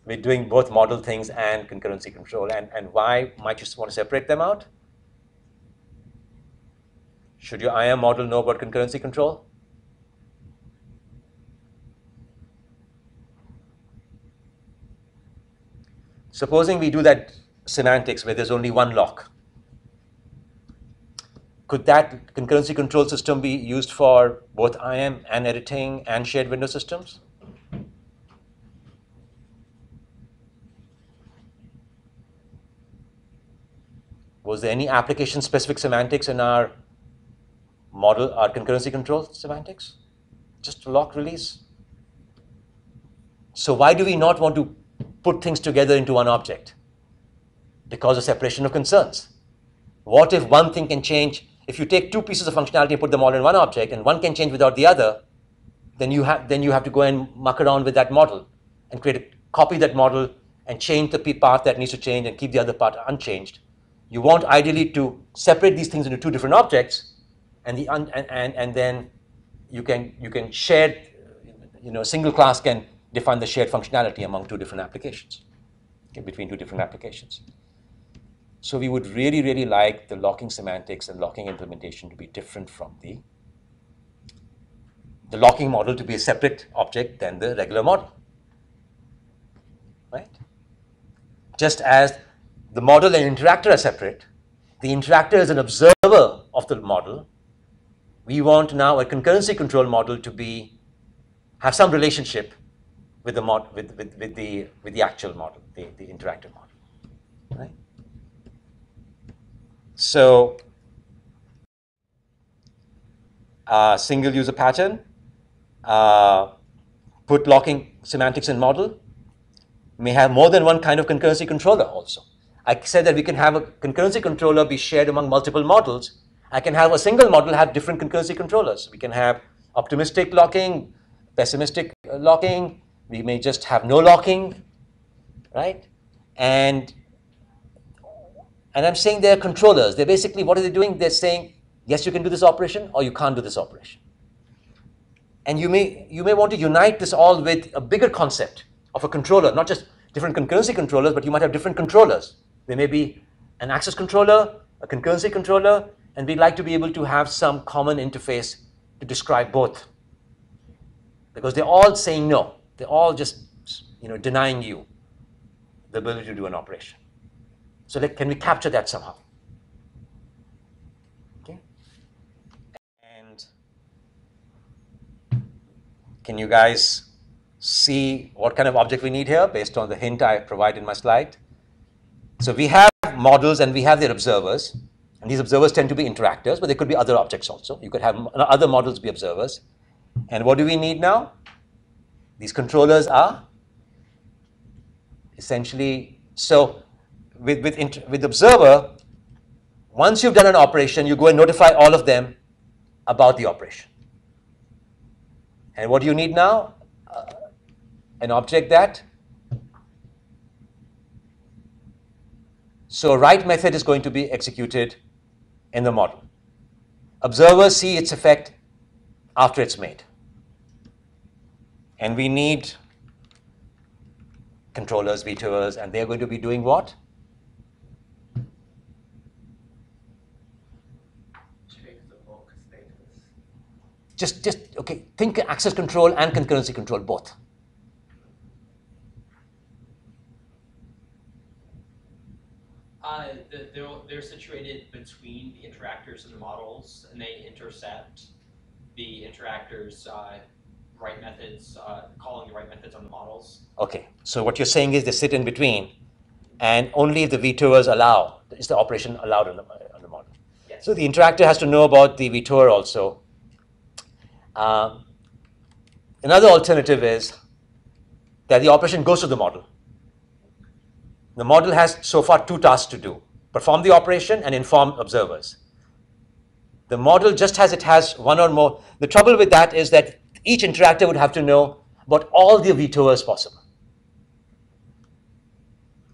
with doing both model things and concurrency control. And why might you want to separate them out? Should your IAM model know about concurrency control? Supposing we do that semantics where there's only one lock. Could that concurrency control system be used for both IAM and editing and shared window systems? Was there any application-specific semantics in our model, our concurrency control semantics? Just a lock release. So why do we not want to put things together into one object? Because of separation of concerns. What if one thing can change? If you take two pieces of functionality and put them all in one object, and one can change without the other, then you have to go and muck around with that model and copy that model and change the part that needs to change and keep the other part unchanged. You want ideally to separate these things into two different objects, and then you can share. A single class can define the shared functionality among two different applications, between two different applications. So we would really, really like the locking semantics and locking implementation to be different from the locking model to be a separate object than the regular model, right? Just as the model and interactor are separate, the interactor is an observer of the model. We want now a concurrency control model to have some relationship with the actual model, the interactive model, right? So, single user pattern, put locking semantics in model, may have more than one kind of concurrency controller also. I said that we can have a concurrency controller be shared among multiple models. I can have a single model have different concurrency controllers. We can have optimistic locking, pessimistic locking. We may just have no locking, right? And I'm saying they're controllers. They're basically, what are they doing? They're saying, yes, you can do this operation, or you can't do this operation. And you may want to unite this all with a bigger concept of a controller, not just different concurrency controllers, but you might have different controllers. There may be an access controller, a concurrency controller, and we'd like to be able to have some common interface to describe both. Because they're all saying no. They're all just denying you the ability to do an operation. So can we capture that somehow? Okay. And can you guys see what kind of object we need here based on the hint I provide in my slide? So we have models and we have their observers. And these observers tend to be interactors, but there could be other objects also. You could have other models be observers. And what do we need now? These controllers are essentially, so with observer, once you've done an operation, you go and notify all of them about the operation. And what do you need now? An object that. So write method is going to be executed in the model. Observers see its effect after it's made. And we need controllers, VETOERs, and they're going to be doing what? Check the lock status. Okay, think access control and concurrency control both. They're situated between the interactors and the models, and they intercept the interactors' write methods, calling the write methods on the models. Okay, so what you're saying is they sit in between, and only if the VETOERs allow, is the operation allowed on the model. Yes. So the interactor has to know about the VETOER also. Another alternative is that the operation goes to the model. The model has so far two tasks to do: perform the operation and inform observers. The model, just as it has one or more, the trouble with that is that each interactor would have to know about all the VETOERs possible,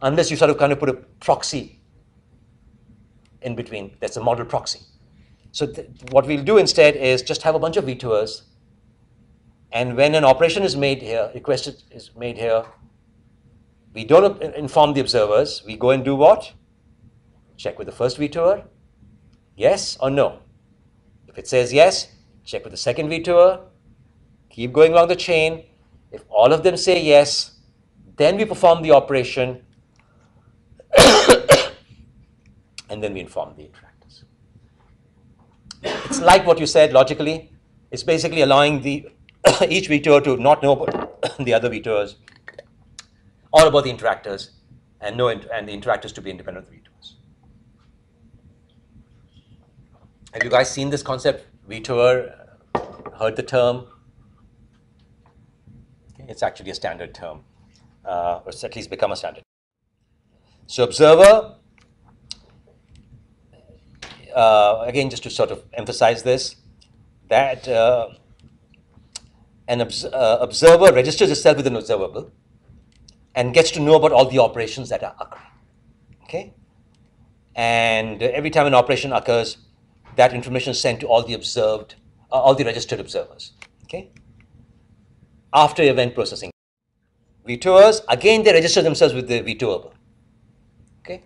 unless you sort of kind of put a proxy in between. That's a model proxy. So what we'll do instead is just have a bunch of VETOERs, and when an operation is made here, requested is made here, we don't inform the observers. We go and do what? Check with the first VETOER, yes or no. If it says yes, check with the second VETOER, keep going along the chain. If all of them say yes, then we perform the operation, and then we inform the interactors. It's like what you said logically. It's basically allowing the each VETOER to not know about the other VETOERs, or about the interactors, and the interactors to be independent of the VETOERs. Have you guys seen this concept, VETOER? Heard the term? It's actually a standard term, or it's at least become a standard. So observer, again, just to sort of emphasize this, that an observer registers itself with an observable and gets to know about all the operations that are occurring. Okay? And every time an operation occurs, that information is sent to all the registered observers. Okay? After event processing. VETOERs, again, they register themselves with the VETOERable. Okay?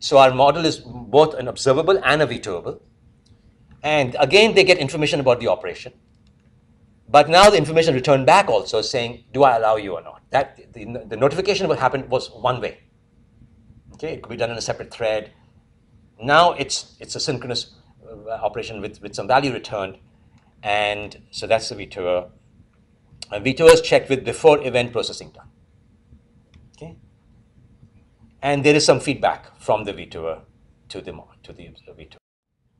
So our model is both an observable and a VETOERable. And again, they get information about the operation. But now the information returned back also saying, do I allow you or not? That the notification what happened was one way. Okay, it could be done in a separate thread. Now it's a synchronous operation with some value returned, and so that's the VETOER. And VETOER is checked with before event processing done. Okay, and there is some feedback from the VETOER to the VETOER.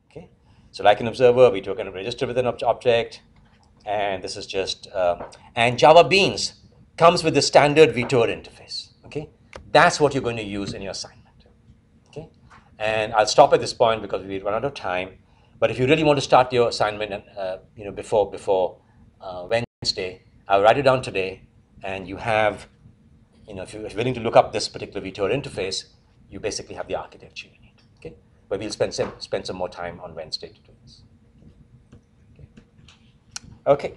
Okay, so like an observer, VETOER can register with an object, and this is just and Java Beans comes with the standard VETOER interface. Okay, that's what you're going to use in your assignment. Okay, and I'll stop at this point because we run out of time. But if you really want to start your assignment, before Wednesday, I'll write it down today, and you have, if you're willing to look up this particular VETOER interface, you basically have the architecture you need. Okay, but we'll spend some more time on Wednesday to do this. Okay.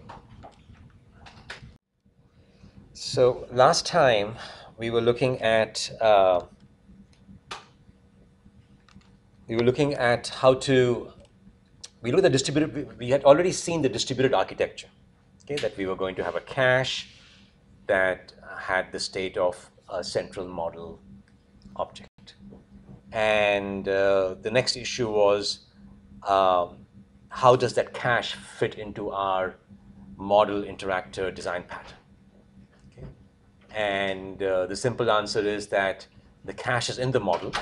So last time we were looking at how to. We looked at the distributed. We had already seen the distributed architecture. Okay, that we were going to have a cache that had the state of a central model object, and the next issue was how does that cache fit into our model interactor design pattern? Okay. And the simple answer is that the cache is in the model,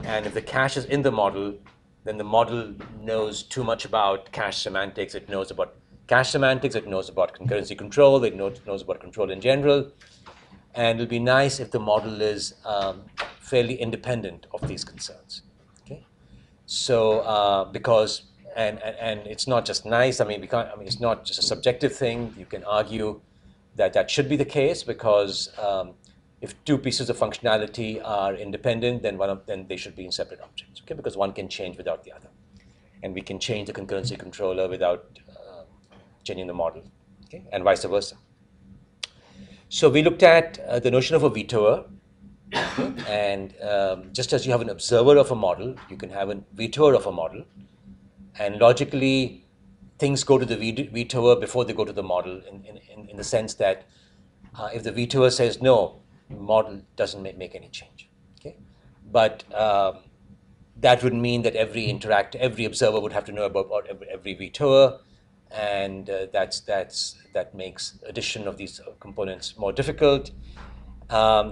and if the cache is in the model, then the model knows too much about cache semantics. It knows about cache semantics, it knows about concurrency control, it knows about control in general, and it'll be nice if the model is fairly independent of these concerns. Okay, so because and it's not just nice. It's not just a subjective thing. You can argue that that should be the case because if two pieces of functionality are independent, then they should be in separate objects. Okay, because one can change without the other, and we can change the concurrency controller without changing the model. Okay, and vice versa. So we looked at the notion of a VETOER, and just as you have an observer of a model, you can have a VETOER of a model, and logically things go to the VETOER before they go to the model in the sense that if the VETOER says no, the model doesn't make any change. Okay, but that would mean that every observer would have to know about every VETOER, and that makes addition of these components more difficult.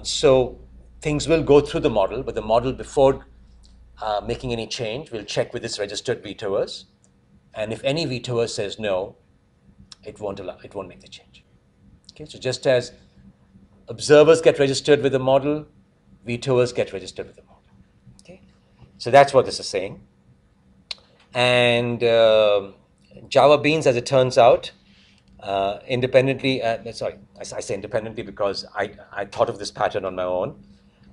So things will go through the model, but the model, before making any change, will check with its registered VETOERs, and if any VETOER says no, it won't make the change. Okay, so just as observers get registered with the model, VETOERs get registered with the model. Okay, so that's what this is saying. And Java Beans, as it turns out, independently, sorry, I say independently because I thought of this pattern on my own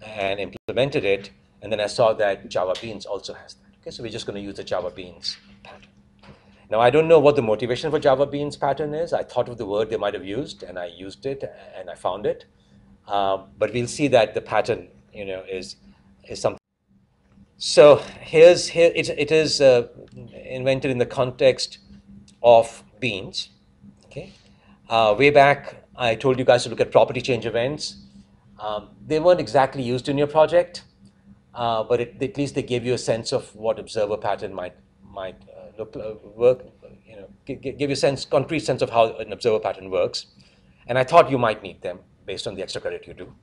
and implemented it, and then I saw that Java Beans also has that. Okay, so we're just going to use the Java Beans pattern. Now, I don't know what the motivation for Java Beans pattern is. I thought of the word they might have used, and I used it, and I found it. But we'll see that the pattern, is something. So it is invented in the context of beans. Okay, way back I told you guys to look at property change events. They weren't exactly used in your project, but at least they gave you a sense of what observer pattern might work. Give you a concrete sense of how an observer pattern works. And I thought you might need them based on the extra credit you do.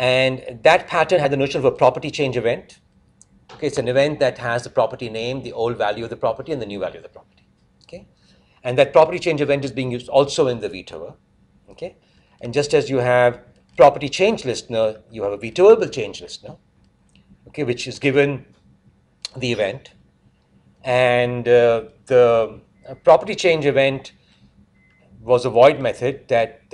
And that pattern had the notion of a property change event. Okay, it's an event that has the property name, the old value of the property, and the new value of the property. Okay, and that property change event is being used also in the VETOER. Okay, and just as you have property change listener, you have a VETOERable change listener. Okay, which is given the event, and the property change event was a void method that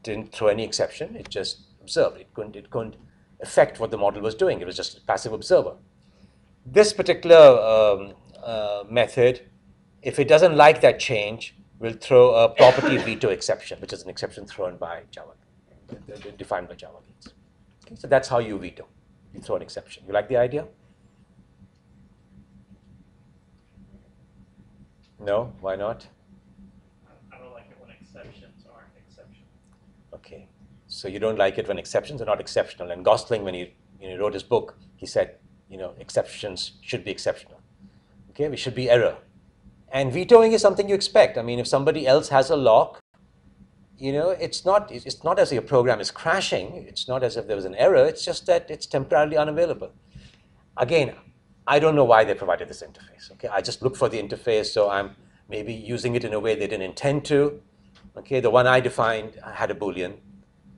didn't throw any exception. It just observed. It couldn't affect what the model was doing. It was just a passive observer. This particular method, if it doesn't like that change, will throw a property veto exception, which is an exception thrown by Java, defined by Java Beans. Okay, so that's how you veto. You throw an exception. You like the idea? No? Why not? I don't like it when exceptions aren't exceptional. Okay. So you don't like it when exceptions are not exceptional. And Gosling, when he wrote his book, he said, exceptions should be exceptional. Okay, we should be error. And vetoing is something you expect. I mean, if somebody else has a lock, it's not as if your program is crashing. It's not as if there was an error. It's just that it's temporarily unavailable. Again, I don't know why they provided this interface. Okay, I just looked for the interface, so I'm maybe using it in a way they didn't intend to. Okay, the one I defined had a Boolean,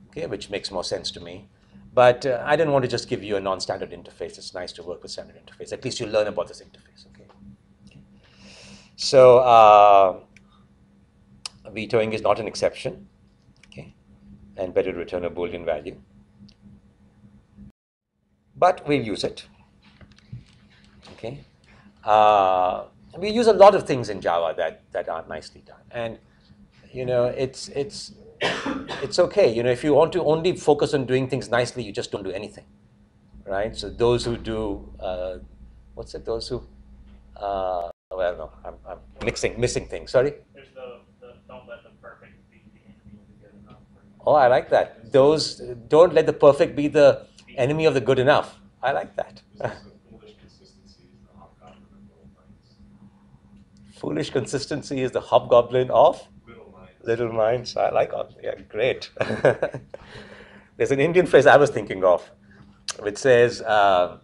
okay, which makes more sense to me. But I didn't want to just give you a non-standard interface. It's nice to work with standard interface. At least you learn about this interface. Okay. So vetoing is not an exception. Okay, and better return a Boolean value. But we'll use it. Okay. We use a lot of things in Java that aren't nicely done, and it's okay. If you want to only focus on doing things nicely, you just don't do anything, right? So those who do, Those who, well, no, I'm missing things. Sorry. There's the don't let the perfect be the enemy of the good enough. Oh, I like that. Those don't let the perfect be the enemy of the good enough. I like that. Foolish consistency is the hobgoblin of little minds. I like all. Yeah, great. There's an Indian phrase I was thinking of, which says, I'll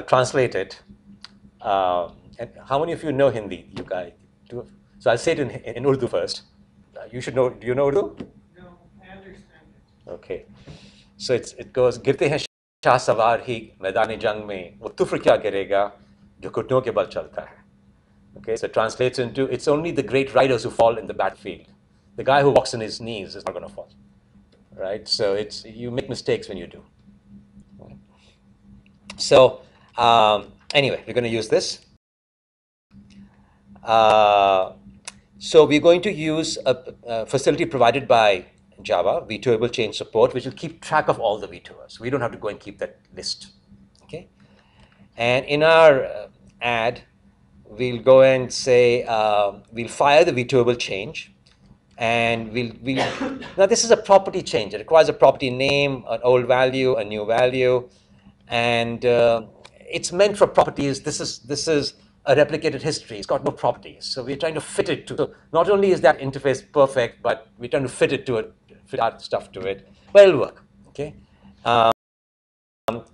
translate it. And how many of you know Hindi? You guys do. So I'll say it in Urdu first. You should know. Do you know Urdu? No, I understand it. Okay. So it goes, गिरते हैं शाह सवार ही मैदान जंग में वो तुफ्र क्या करेगा जो घुटनों के बल चलता है. Okay, so it translates into, it's only the great riders who fall in the battlefield. The guy who walks on his knees is not going to fall, right? So you make mistakes when you do. So anyway, we're going to use this. So we're going to use a facility provided by Java, VETOERable change support, which will keep track of all the VETOERs. We don't have to go and keep that list. Okay, and in our add, we'll go and say, we'll fire the VETOERable change, and we'll now this is a property change. It requires a property name, an old value, a new value, and it's meant for properties. This is a replicated history. It's got no properties, so we're trying to fit it to. So not only is that interface perfect, but we're trying to fit it to it, fit our stuff to it. But it'll work. Okay.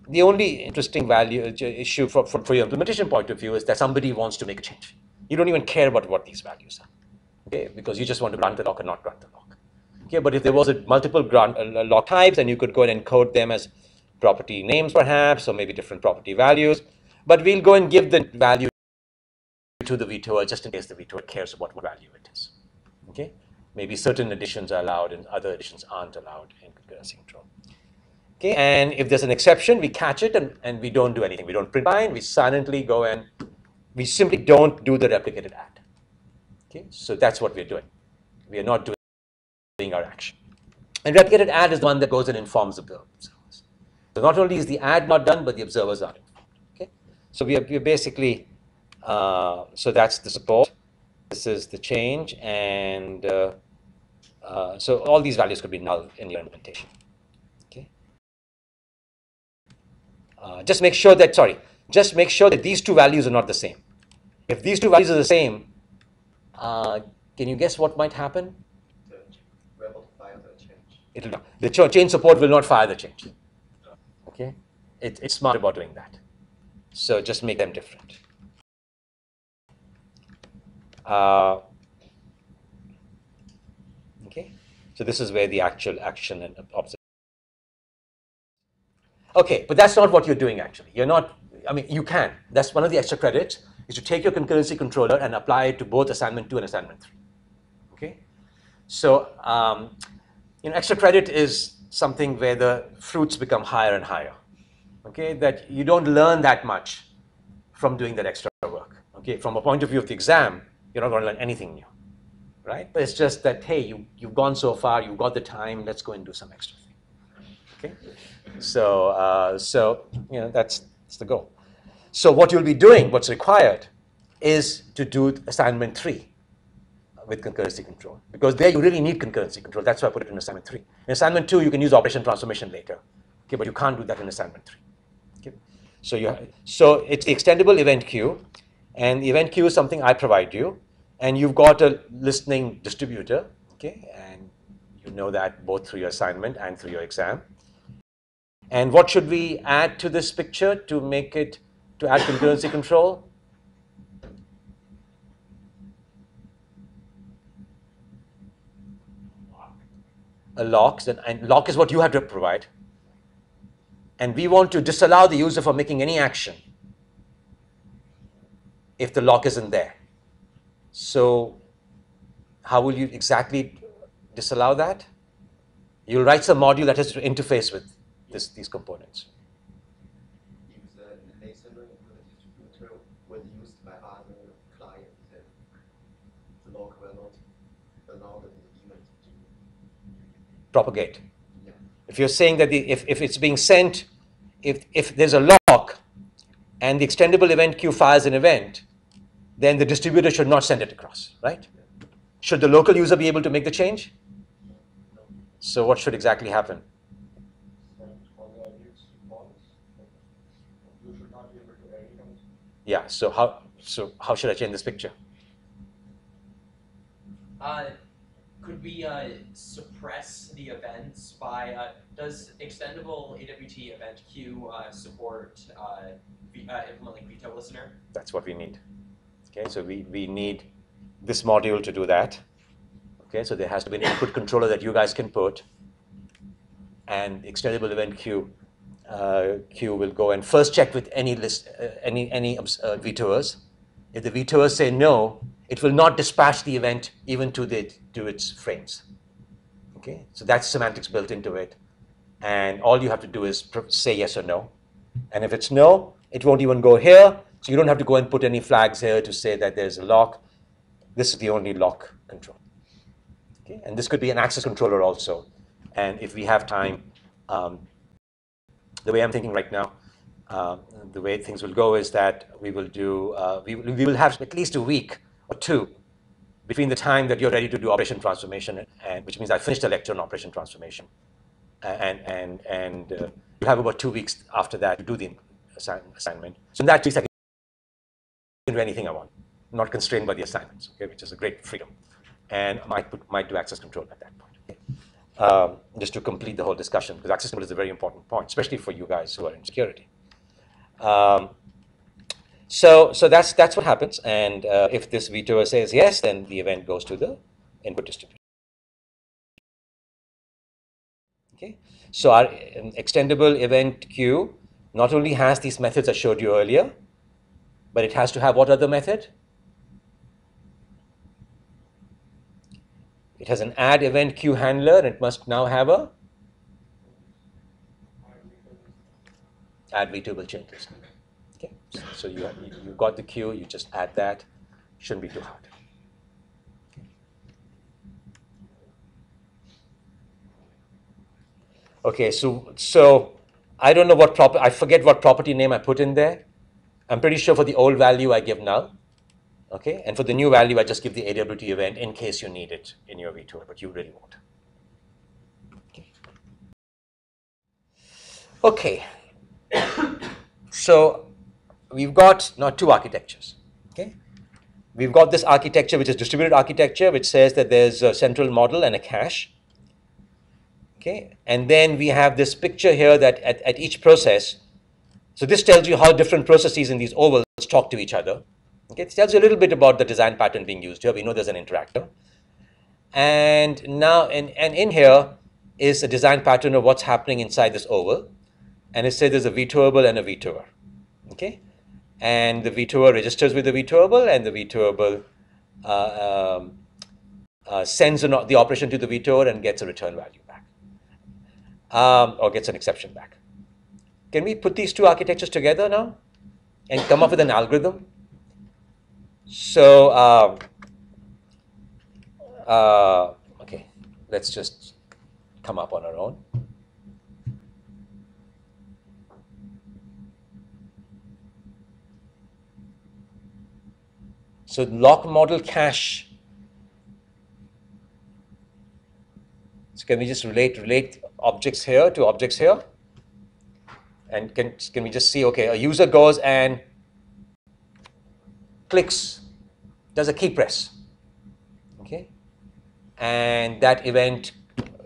The only interesting issue from your implementation point of view is that somebody wants to make a change. You don't even care about what these values are, okay? Because you just want to grant the lock or not grant the lock. Okay, but if there was a multiple lock types, then you could go and encode them as property names perhaps, or maybe different property values. But we'll go and give the value to the VETOER just in case the VETOER cares about what value it is. Okay, maybe certain additions are allowed and other additions aren't allowed in concurrency control. Okay, and if there's an exception, we catch it and we don't do anything. We don't print line, we silently go and we simply don't do the replicated add. Okay, so that's what we're doing. We are not doing our action. And replicated add is the one that goes and informs the observers. So not only is the add not done, but the observers are informed. Okay, so we're basically, so that's the support. This is the change, and so all these values could be null in your implementation. Okay. Just make sure that these two values are not the same. If these two values are the same, can you guess what might happen? We're able to fire the change. It'll not. The change support will not fire the change. Okay, it's smart about doing that. So just make them different. Okay, so this is where the actual action and observation. Okay, but that's not what you're doing actually. You're not. I mean, you can. That's one of the extra credits is to take your concurrency controller and apply it to both assignment 2 and assignment 3. Okay, so extra credit is something where the fruits become higher and higher. Okay, that you don't learn that much from doing that extra work. Okay, from a point of view of the exam, you're not going to learn anything new, right? But it's just that, hey, you've gone so far, you've got the time, let's go and do some extra thing. Okay, so that's the goal. So what you'll be doing, what's required, is to do assignment 3 with concurrency control, because there you really need concurrency control. That's why I put it in assignment 3. In assignment 2, you can use operation transformation later, okay, but you can't do that in assignment 3. Okay, so it's the extendable event queue, and the event queue is something I provide you, and you've got a listening distributor, okay, and you know that both through your assignment and through your exam. And what should we add to this picture to add concurrency control? A lock, and lock is what you have to provide. And we want to disallow the user from making any action if the lock isn't there. So how will you exactly disallow that? You'll write some module that has to interface with these components. If the listener into the distributor was used by other clients, then the lock will not allow the event to Propagate. Yeah. If you're saying that if it's being sent, if there's a lock and the extendable event queue fires an event, then the distributor should not send it across, right? Should the local user be able to make the change? So what should exactly happen? You should not be able to edit them. Yeah, so how should I change this picture? Could we suppress the events by, does extendable AWT event queue support implementing veto listener? That's what we need. Okay, so we need this module to do that. Okay, so there has to be an input controller that you guys can put, and extendable event queue will go and first check with any VETOERs. If the VETOERs say no, it will not dispatch the event even to its frames. Okay, so that's semantics built into it, and all you have to do is say yes or no. And if it's no, it won't even go here. So you don't have to go and put any flags here to say that there's a lock. This is the only lock control. Okay, and this could be an access controller also. And if we have time, the way I'm thinking right now, the way things will go is that we will do we will have at least a week or two between the time that you're ready to do operation transformation, and which means I finished the lecture on operation transformation, and you'll have about 2 weeks after that to do the assignment. So in that 2 weeks, I can do anything I want, not constrained by the assignments, okay, which is a great freedom, and might do access control at that point. Okay? Just to complete the whole discussion, because access control is a very important point, especially for you guys who are in security. So that's what happens, and if this VETOER says yes, then the event goes to the input distributor. Okay, so our extendable event queue not only has these methods I showed you earlier, but it has to have what other method? It has an add event queue handler, and it must now have a add VETOER changes. Okay, so you've got the queue, you just add that. Shouldn't be too hard. Okay, so I don't know what I forget what property name I put in there. I'm pretty sure for the old value I give null. Okay, and for the new value I just give the AWT event in case you need it in your VETOER, but you really won't. Okay, so we've got now two architectures. Okay, we've got this architecture which is distributed architecture, which says that there's a central model and a cache. Okay, and then we have this picture here that at each process, so this tells you how different processes in these ovals talk to each other. Okay, it tells you a little bit about the design pattern being used here. We know there's an interactor. And now, and in here is a design pattern of what's happening inside this oval. And it says there's a VETOERable and a VETOER. Okay, and the VETOER registers with the VETOERable, and the VETOERable sends the operation to the VETOER and gets a return value back, or gets an exception back. Can we put these two architectures together now and come up with an algorithm? So, okay, let's just come up on our own. So lock model cache. So can we just relate objects here to objects here? And can we just see, okay, a user goes and clicks, does a key press, okay, and that event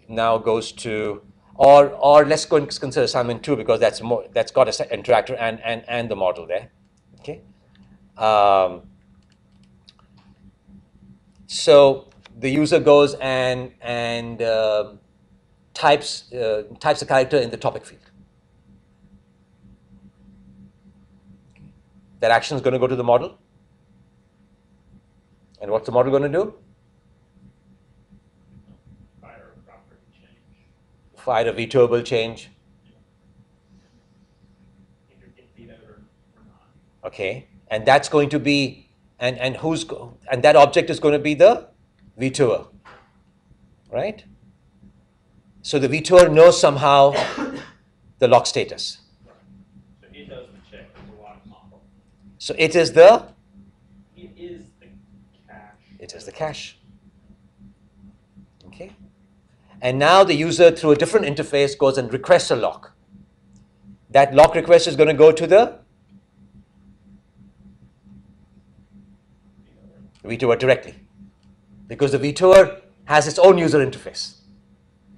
now goes to, or let's go and consider assignment 2 because that's got an interactor and the model there, okay. So the user goes and types a character in the topic field. That action is going to go to the model. And what's the model going to do? Fire a property change. Fire a VETOERable change. Either get VETOER or not. Okay, and that's going to be, and that object is going to be the VETOER, right? So the VETOER knows somehow the lock status. So it does the check with the lock model. So it is the It is the cache. Okay, and now the user through a different interface goes and requests a lock. That lock request is going to go to the VETOER directly, because the VETOER has its own user interface.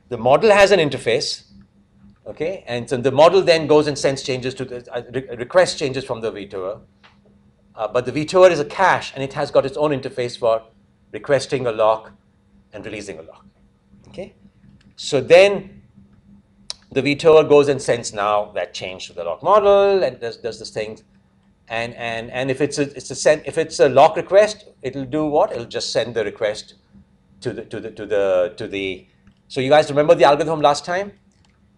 The model has an interface, okay, and so the model then goes and sends changes to the request changes from the VETOER, but the VETOER is a cache and it has got its own interface for requesting a lock and releasing a lock. Okay, so then the VETOER goes and sends now that change to the lock model and does this thing, and if it's a lock request, it'll do what? It'll just send the request to the. So you guys remember the algorithm last time?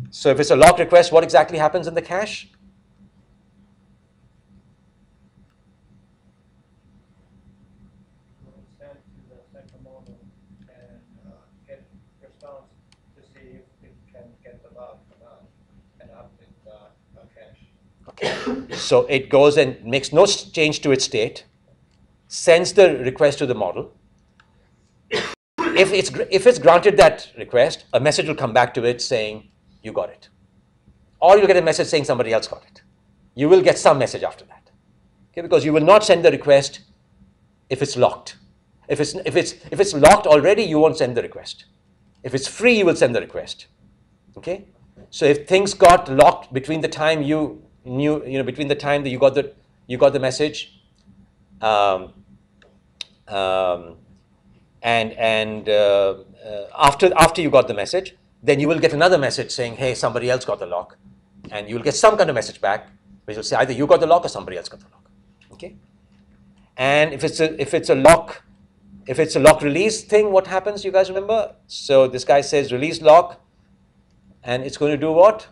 So if it's a lock request, what exactly happens in the cache? Send to the central model and get response to see if it can get the lock or not, and update the cache. Okay, so it goes and makes no change to its state, sends the request to the model. If it's granted that request, a message will come back to it saying you got it, or you'll get a message saying somebody else got it. You will get some message after that, okay? Because you will not send the request if it's locked. If it's locked already, you won't send the request. If it's free, you will send the request. Okay. So if things got locked between the time between the time that you got the message, and after you got the message, then you will get another message saying, hey, somebody else got the lock. And you'll get some kind of message back, which will say either you got the lock or somebody else got the lock. Okay? And if it's a lock release thing, what happens, you guys remember? So this guy says release lock, and it's going to do what?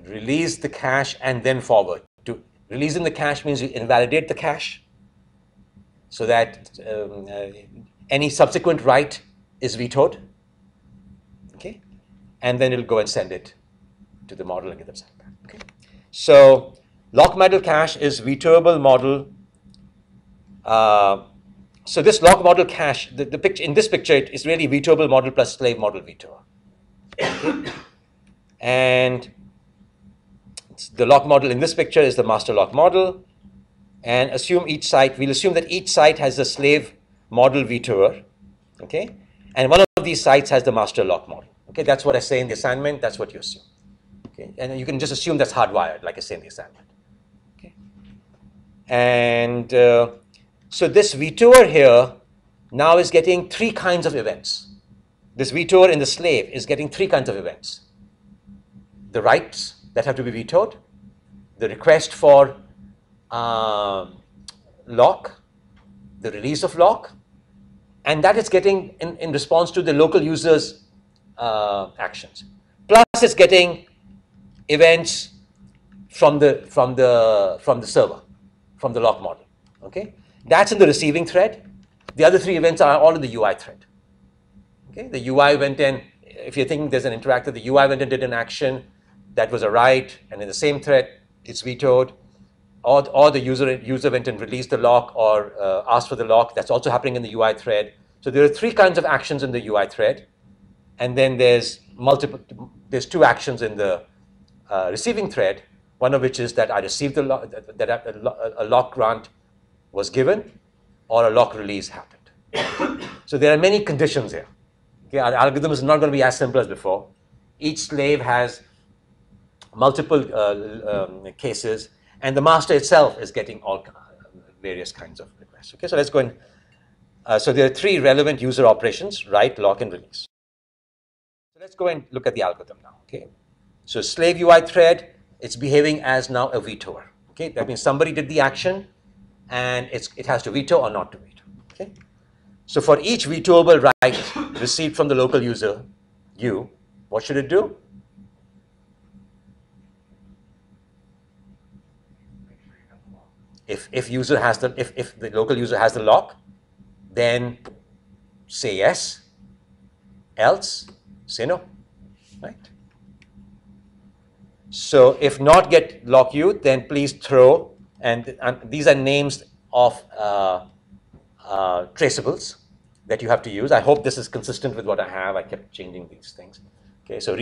Release the cache and then forward. To releasing the cache means you invalidate the cache so that any subsequent write is vetoed. Okay? And then it'll go and send it to the model and get them sent back. Okay? So lock model cache is vetoable model. So this lock model cache, the picture in this picture, it is really vetoable model plus slave model vetoer. Okay? And the lock model in this picture is the master lock model. And assume each site, we'll assume that each site has a slave model vetoer. Okay? And one of these sites has the master lock model. Okay? That's what I say in the assignment. That's what you assume. Okay? And you can just assume that's hardwired, like I say in the assignment. Okay? And so this vetoer here now is getting 3 kinds of events. This vetoer in the slave is getting 3 kinds of events. The writes that have to be vetoed, the request for lock, the release of lock, and that it's getting in response to the local user's actions. Plus it's getting events from the server, from the lock model. Okay? That's in the receiving thread. The other 3 events are all in the UI thread. Okay? The UI went in, if you're thinking there's an interactor, the UI went and did an action that was a write, and in the same thread it's vetoed, or the user went and released the lock or asked for the lock. That's also happening in the UI thread. So there are 3 kinds of actions in the UI thread, and then there's 2 actions in the receiving thread. One of which is that I received the lock, that a lock grant was given, or a lock release happened. So there are many conditions here. Okay, our algorithm is not going to be as simple as before. Each slave has multiple cases, and the master itself is getting all various kinds of requests. Okay, so let's go in. So there are 3 relevant user operations: write, lock, and release. So let's go and look at the algorithm now. Okay, so slave UI thread, it's behaving as now a vetoer. Okay, that means somebody did the action, and it has to veto or not to veto. Okay, so for each vetoable write received from the local user, what should it do? If the local user has the lock, then say yes, else say no, right? So if not get lock you, then please throw, and these are names of traceables that you have to use. I hope this is consistent with what I have. I kept changing these things. Okay, so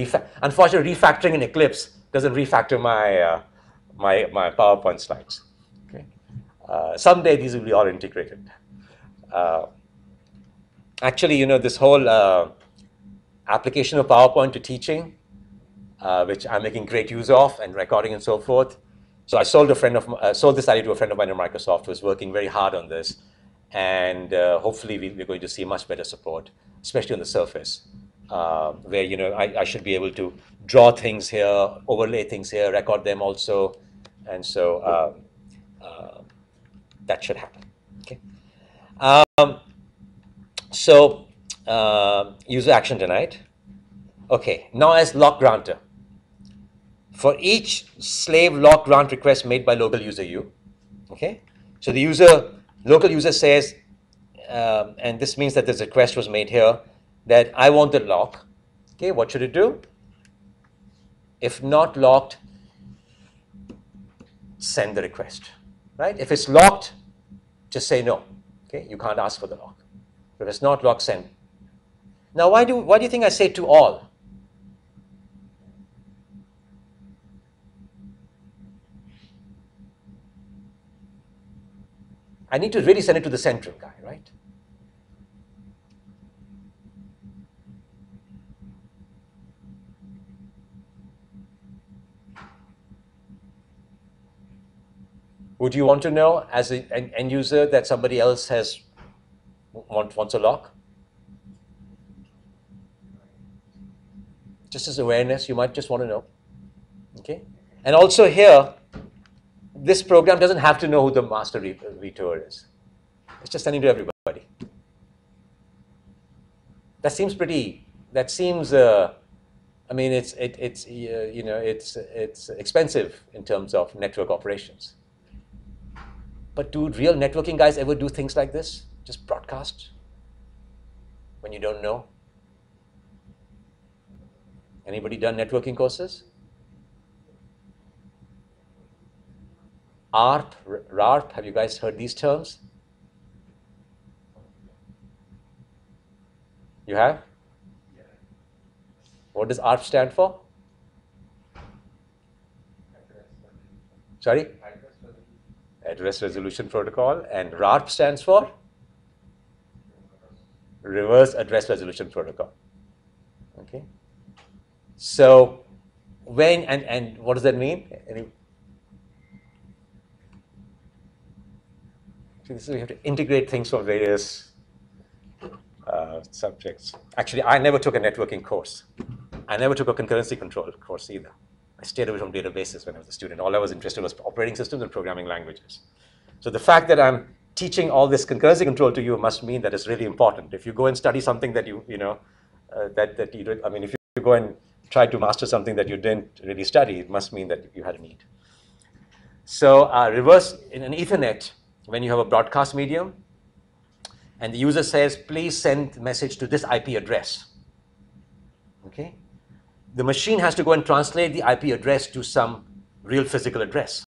unfortunately, refactoring in Eclipse doesn't refactor my my PowerPoint slides. Okay, someday these will be all integrated. Actually, you know, this whole application of PowerPoint to teaching, which I'm making great use of, and recording and so forth. So I sold this idea to a friend of mine in Microsoft who is working very hard on this, and hopefully we're going to see much better support, especially on the surface, where, you know, I should be able to draw things here, overlay things here, record them also, and so that should happen. Okay. So user action denied. Okay. Now as lock granter, for each slave lock grant request made by local user U, okay. So the local user says, and this means that this request was made here, that I want the lock. Okay, what should it do? If not locked, send the request, right? If it's locked, just say no. Okay, you can't ask for the lock. If it's not locked, send. Now, why do you think I say to all? I need to really send it to the central guy, right? Would you want to know as an end user that somebody else wants a lock? Just as awareness, you might just want to know. Okay? And also here, this program doesn't have to know who the master VETOER is. It's just sending to everybody. That seems pretty. That seems. I mean, it's expensive in terms of network operations. But do real networking guys ever do things like this? Just broadcast when you don't know? Anybody done networking courses? ARP, RARP, have you guys heard these terms? You have? Yeah. What does ARP stand for? Sorry? Address Resolution Protocol. And RARP stands for? Reverse Address Resolution Protocol. Okay? So, when, and what does that mean? So we have to integrate things from various subjects. Actually, I never took a networking course. I never took a concurrency control course either. I stayed away from databases when I was a student. All I was interested in was operating systems and programming languages. So the fact that I'm teaching all this concurrency control to you must mean that it's really important. If you go and study something that you know, that you don't, I mean, if you go and try to master something that you didn't really study, it must mean that you had a need. So reverse in an Ethernet, when you have a broadcast medium, and the user says, please send message to this IP address. Okay? The machine has to go and translate the IP address to some real physical address.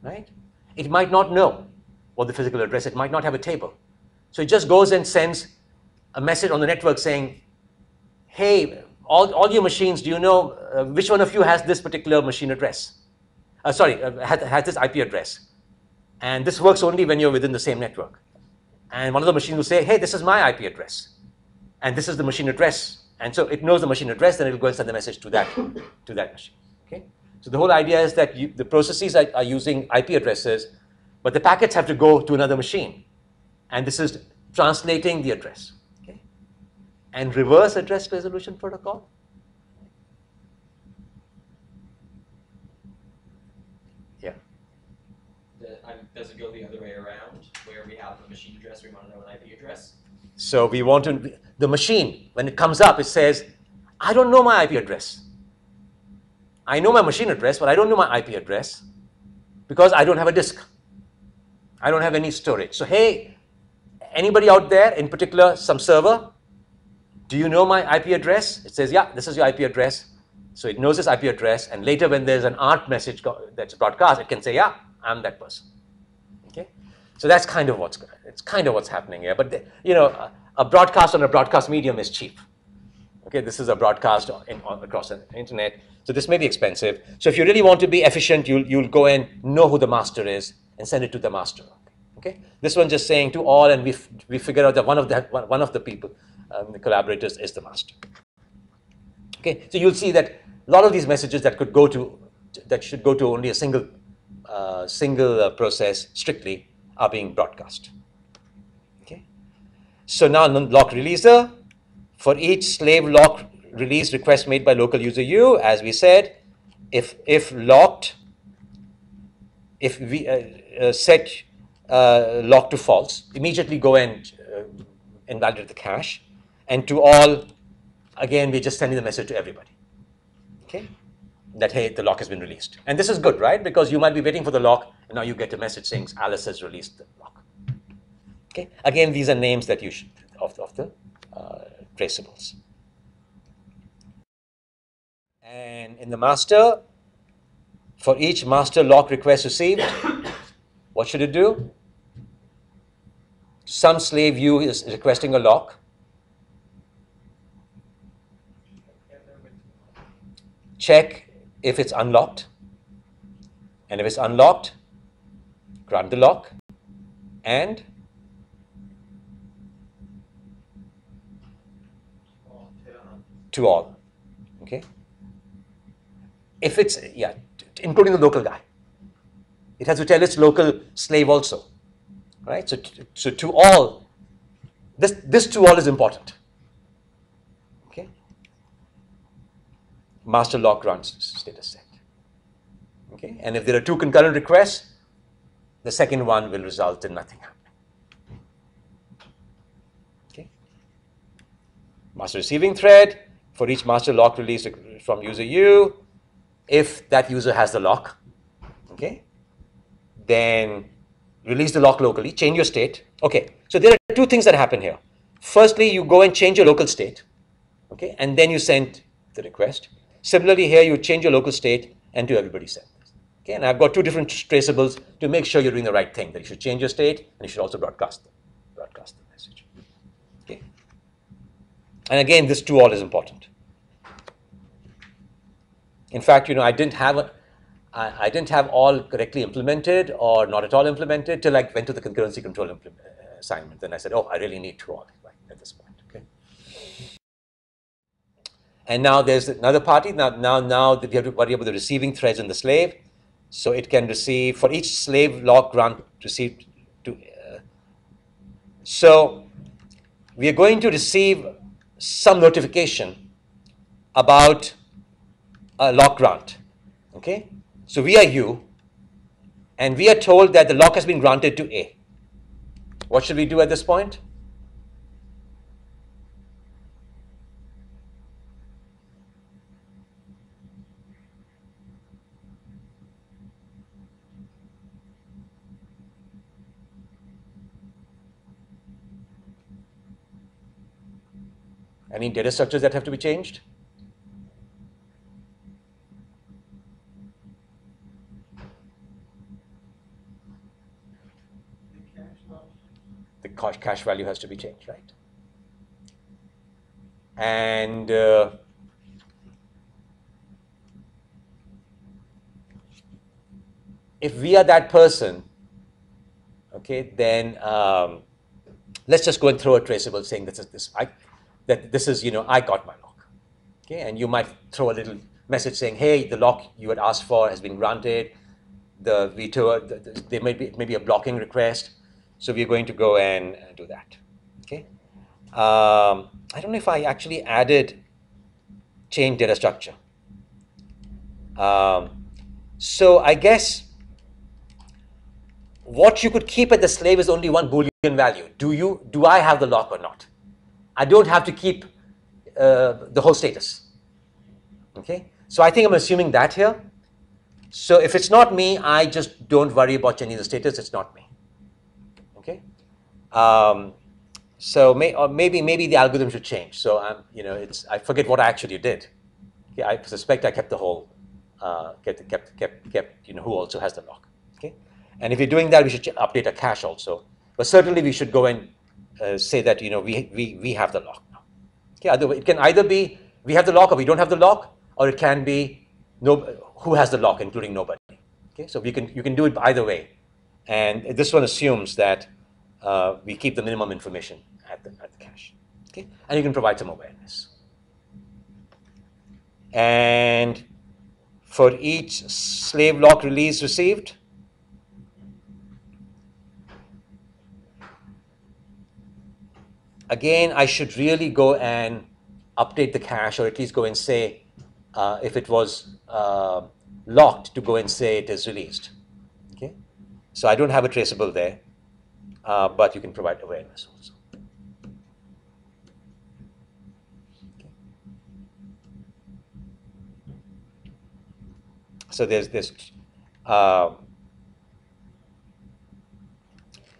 Right? It might not know what the physical address is. It might not have a table. So it just goes and sends a message on the network saying, hey, all your machines, do you know which one of you has this particular machine address? Has this IP address. And this works only when you're within the same network. And one of the machines will say, hey, this is my IP address. And this is the machine address. And so it knows the machine address, then it will go and send the message to that machine. Okay? So the whole idea is that the processes are using IP addresses, but the packets have to go to another machine. And this is translating the address. Okay? And reverse address resolution protocol. Yeah. Does it go the other way around, where we have a machine address, we want to know an IP address? So we want to, the machine, when it comes up, it says, I don't know my IP address. I know my machine address, but I don't know my IP address because I don't have a disk. I don't have any storage. So hey, anybody out there, in particular some server, do you know my IP address? It says, yeah, this is your IP address. So it knows this IP address, and later when there's an ARP message that's broadcast, it can say, yeah, I'm that person. Okay? So that's kind of what's happening here. But a broadcast on a broadcast medium is cheap. Okay, this is a broadcast across the internet. So this may be expensive. So if you really want to be efficient, you'll go and know who the master is and send it to the master. Okay, this one's just saying to all, and we figure out that one of the people, the collaborators, is the master. Okay, so you'll see that a lot of these messages that should go to only a single process strictly are being broadcast. Okay, so now lock releaser. For each slave lock release request made by local user U, as we said, if we set lock to false, immediately go and invalidate the cache. And to all, again, we're just sending the message to everybody. Okay, that hey, the lock has been released. And this is good, right? Because you might be waiting for the lock, and now you get a message saying Alice has released the lock. Okay, again, these are names that you should of the traceables. And in the master, for each master lock request received, what should it do? Some slave U is requesting a lock. Check if it's unlocked. And if it's unlocked, grant the lock. And to all. Okay? If it's, yeah, including the local guy. it has to tell its local slave also, right? So to all, this to all is important. Okay. Master lock grants status set. Okay, and if there are two concurrent requests, the second one will result in nothing happening. Okay. Master receiving thread, for each master lock release from user U, if that user has the lock, okay, then release the lock locally, change your state. Okay, so there are two things that happen here. Firstly, you go and change your local state, okay, and then you send the request. Similarly here, you change your local state and to everybody send this. Okay, and I've got two different traceables to make sure you're doing the right thing, that you should change your state and you should also broadcast the message. Okay. And again, this to all is important. In fact, I didn't have all correctly implemented or not at all implemented till I went to the concurrency control assignment. Then I said, oh, I really need to all right, at this point. Okay. And now there's another party. Now we have to worry about the receiving threads in the slave. So it can receive, for each slave lock grant received to. So we are going to receive some notification about a lock grant. Okay. So we are U, and we are told that the lock has been granted to A. What should we do at this point? Any data structures that have to be changed? The cache value has to be changed, right? And if we are that person, okay, then let's just go and throw a traceable saying that this is I got my lock, okay, and you might throw a little message saying, hey, the lock you had asked for has been granted. The VETOER, there may be a blocking request, so we're going to go and do that, okay. I don't know if I actually added chain data structure. So I guess what you could keep at the slave is only one Boolean value. Do I have the lock or not? I don't have to keep the whole status. Okay, so I think I'm assuming that here. So if it's not me, I just don't worry about changing the status. It's not me. Okay. So maybe the algorithm should change. So I forget what I actually did. Okay, I suspect I kept the whole kept who also has the lock. Okay, and if you're doing that, we should update a cache also. But certainly we should go and say that we have the lock now. Okay, otherwise it can either be we have the lock or we don't have the lock, or it can be who has the lock, including nobody. Okay, so you can do it either way, and this one assumes that we keep the minimum information at the cache. Okay, and you can provide some awareness. And for each slave lock release received, again, I should really go and update the cache, or at least go and say if it was locked, to go and say it is released. Okay, so I don't have a traceable there, but you can provide awareness also. So there's this.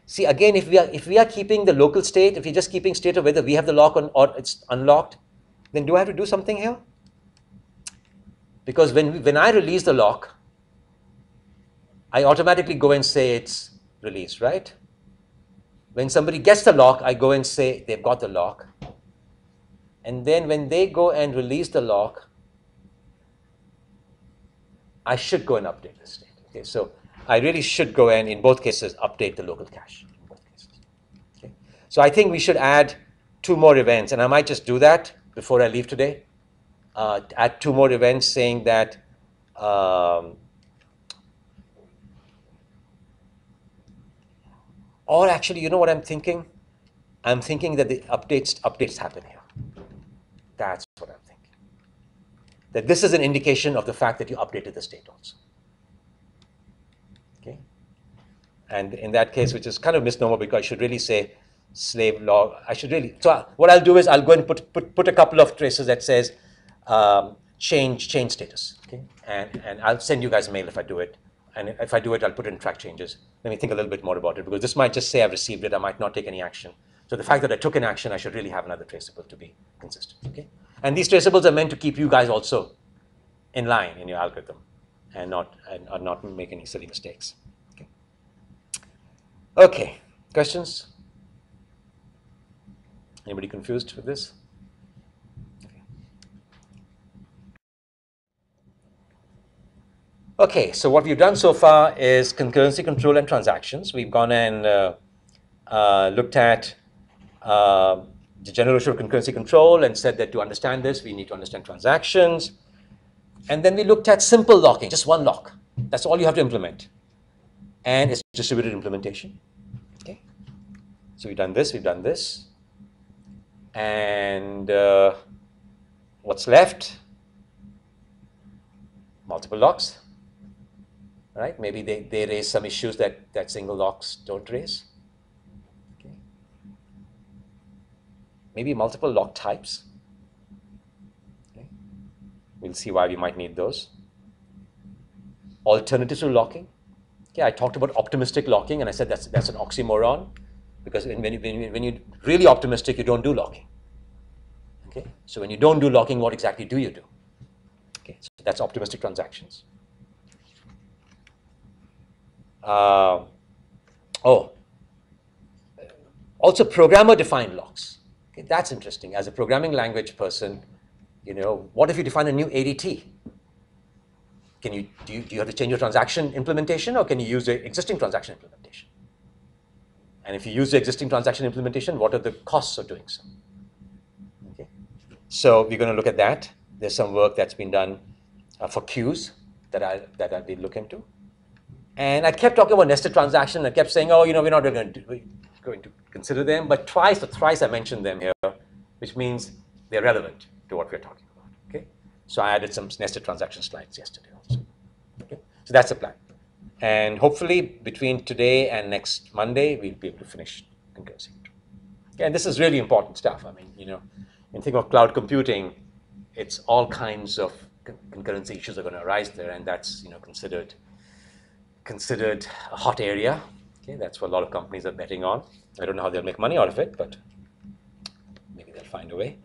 See, again, if we are keeping the local state, if we're just keeping state of whether we have the lock or it's unlocked, then do I have to do something here? Because when I release the lock, I automatically go and say it's released, right? When somebody gets the lock, I go and say they've got the lock. And then when they go and release the lock, I should go and update the state. Okay, so I really should go and, in both cases, update the local cache. In both cases. Okay, so I think we should add 2 more events, and I might just do that before I leave today. Add 2 more events saying that Or actually, you know what I'm thinking? I'm thinking that the updates happen here. That's what I'm thinking. That this is an indication of the fact that you updated the state also. Okay? And in that case, which is kind of misnomer because I should really say slave log. I should really, so what I'll do is I'll go and put a couple of traces that says change status. Okay? And I'll send you guys a mail if I do it. And if I do it, I'll put it in track changes. Let me think a little bit more about it because this might just say I've received it. I might not take any action. So the fact that I took an action, I should really have another traceable to be consistent. Okay? And these traceables are meant to keep you guys also in line in your algorithm and not make any silly mistakes. Okay. Okay. Questions? Anybody confused with this? Okay, so what we've done so far is concurrency control and transactions. We've gone and looked at the general issue of concurrency control and said that to understand this, we need to understand transactions. And then we looked at simple locking, just one lock. That's all you have to implement. And it's distributed implementation. Okay. So we've done this. And what's left? Multiple locks. Right? Maybe they raise some issues that single locks don't raise. Okay. Maybe multiple lock types. Okay. We'll see why we might need those. Alternatives to locking. Okay, I talked about optimistic locking, and I said that's an oxymoron because when you're really optimistic, you don't do locking. Okay, so when you don't do locking, what exactly do you do? Okay, so that's optimistic transactions. Also programmer-defined locks. Okay, that's interesting. As a programming language person, you know, what if you define a new ADT? Do you have to change your transaction implementation, or can you use the existing transaction implementation? And if you use the existing transaction implementation, what are the costs of doing so? Okay, so we're going to look at that. There's some work that's been done for queues that I'll be looking into. And I kept talking about nested transaction. I kept saying, oh, you know, we're not going to consider them. But twice or thrice I mentioned them here, which means they're relevant to what we're talking about. Okay, so I added some nested transaction slides yesterday also. Okay, so that's the plan. And hopefully between today and next Monday, we'll be able to finish concurrency. Okay, and this is really important stuff. I mean, you know, when you think of cloud computing, it's all kinds of concurrency issues are going to arise there, and that's, you know, considered a hot area. Okay, that's what a lot of companies are betting on. I don't know how they'll make money out of it, but maybe they'll find a way.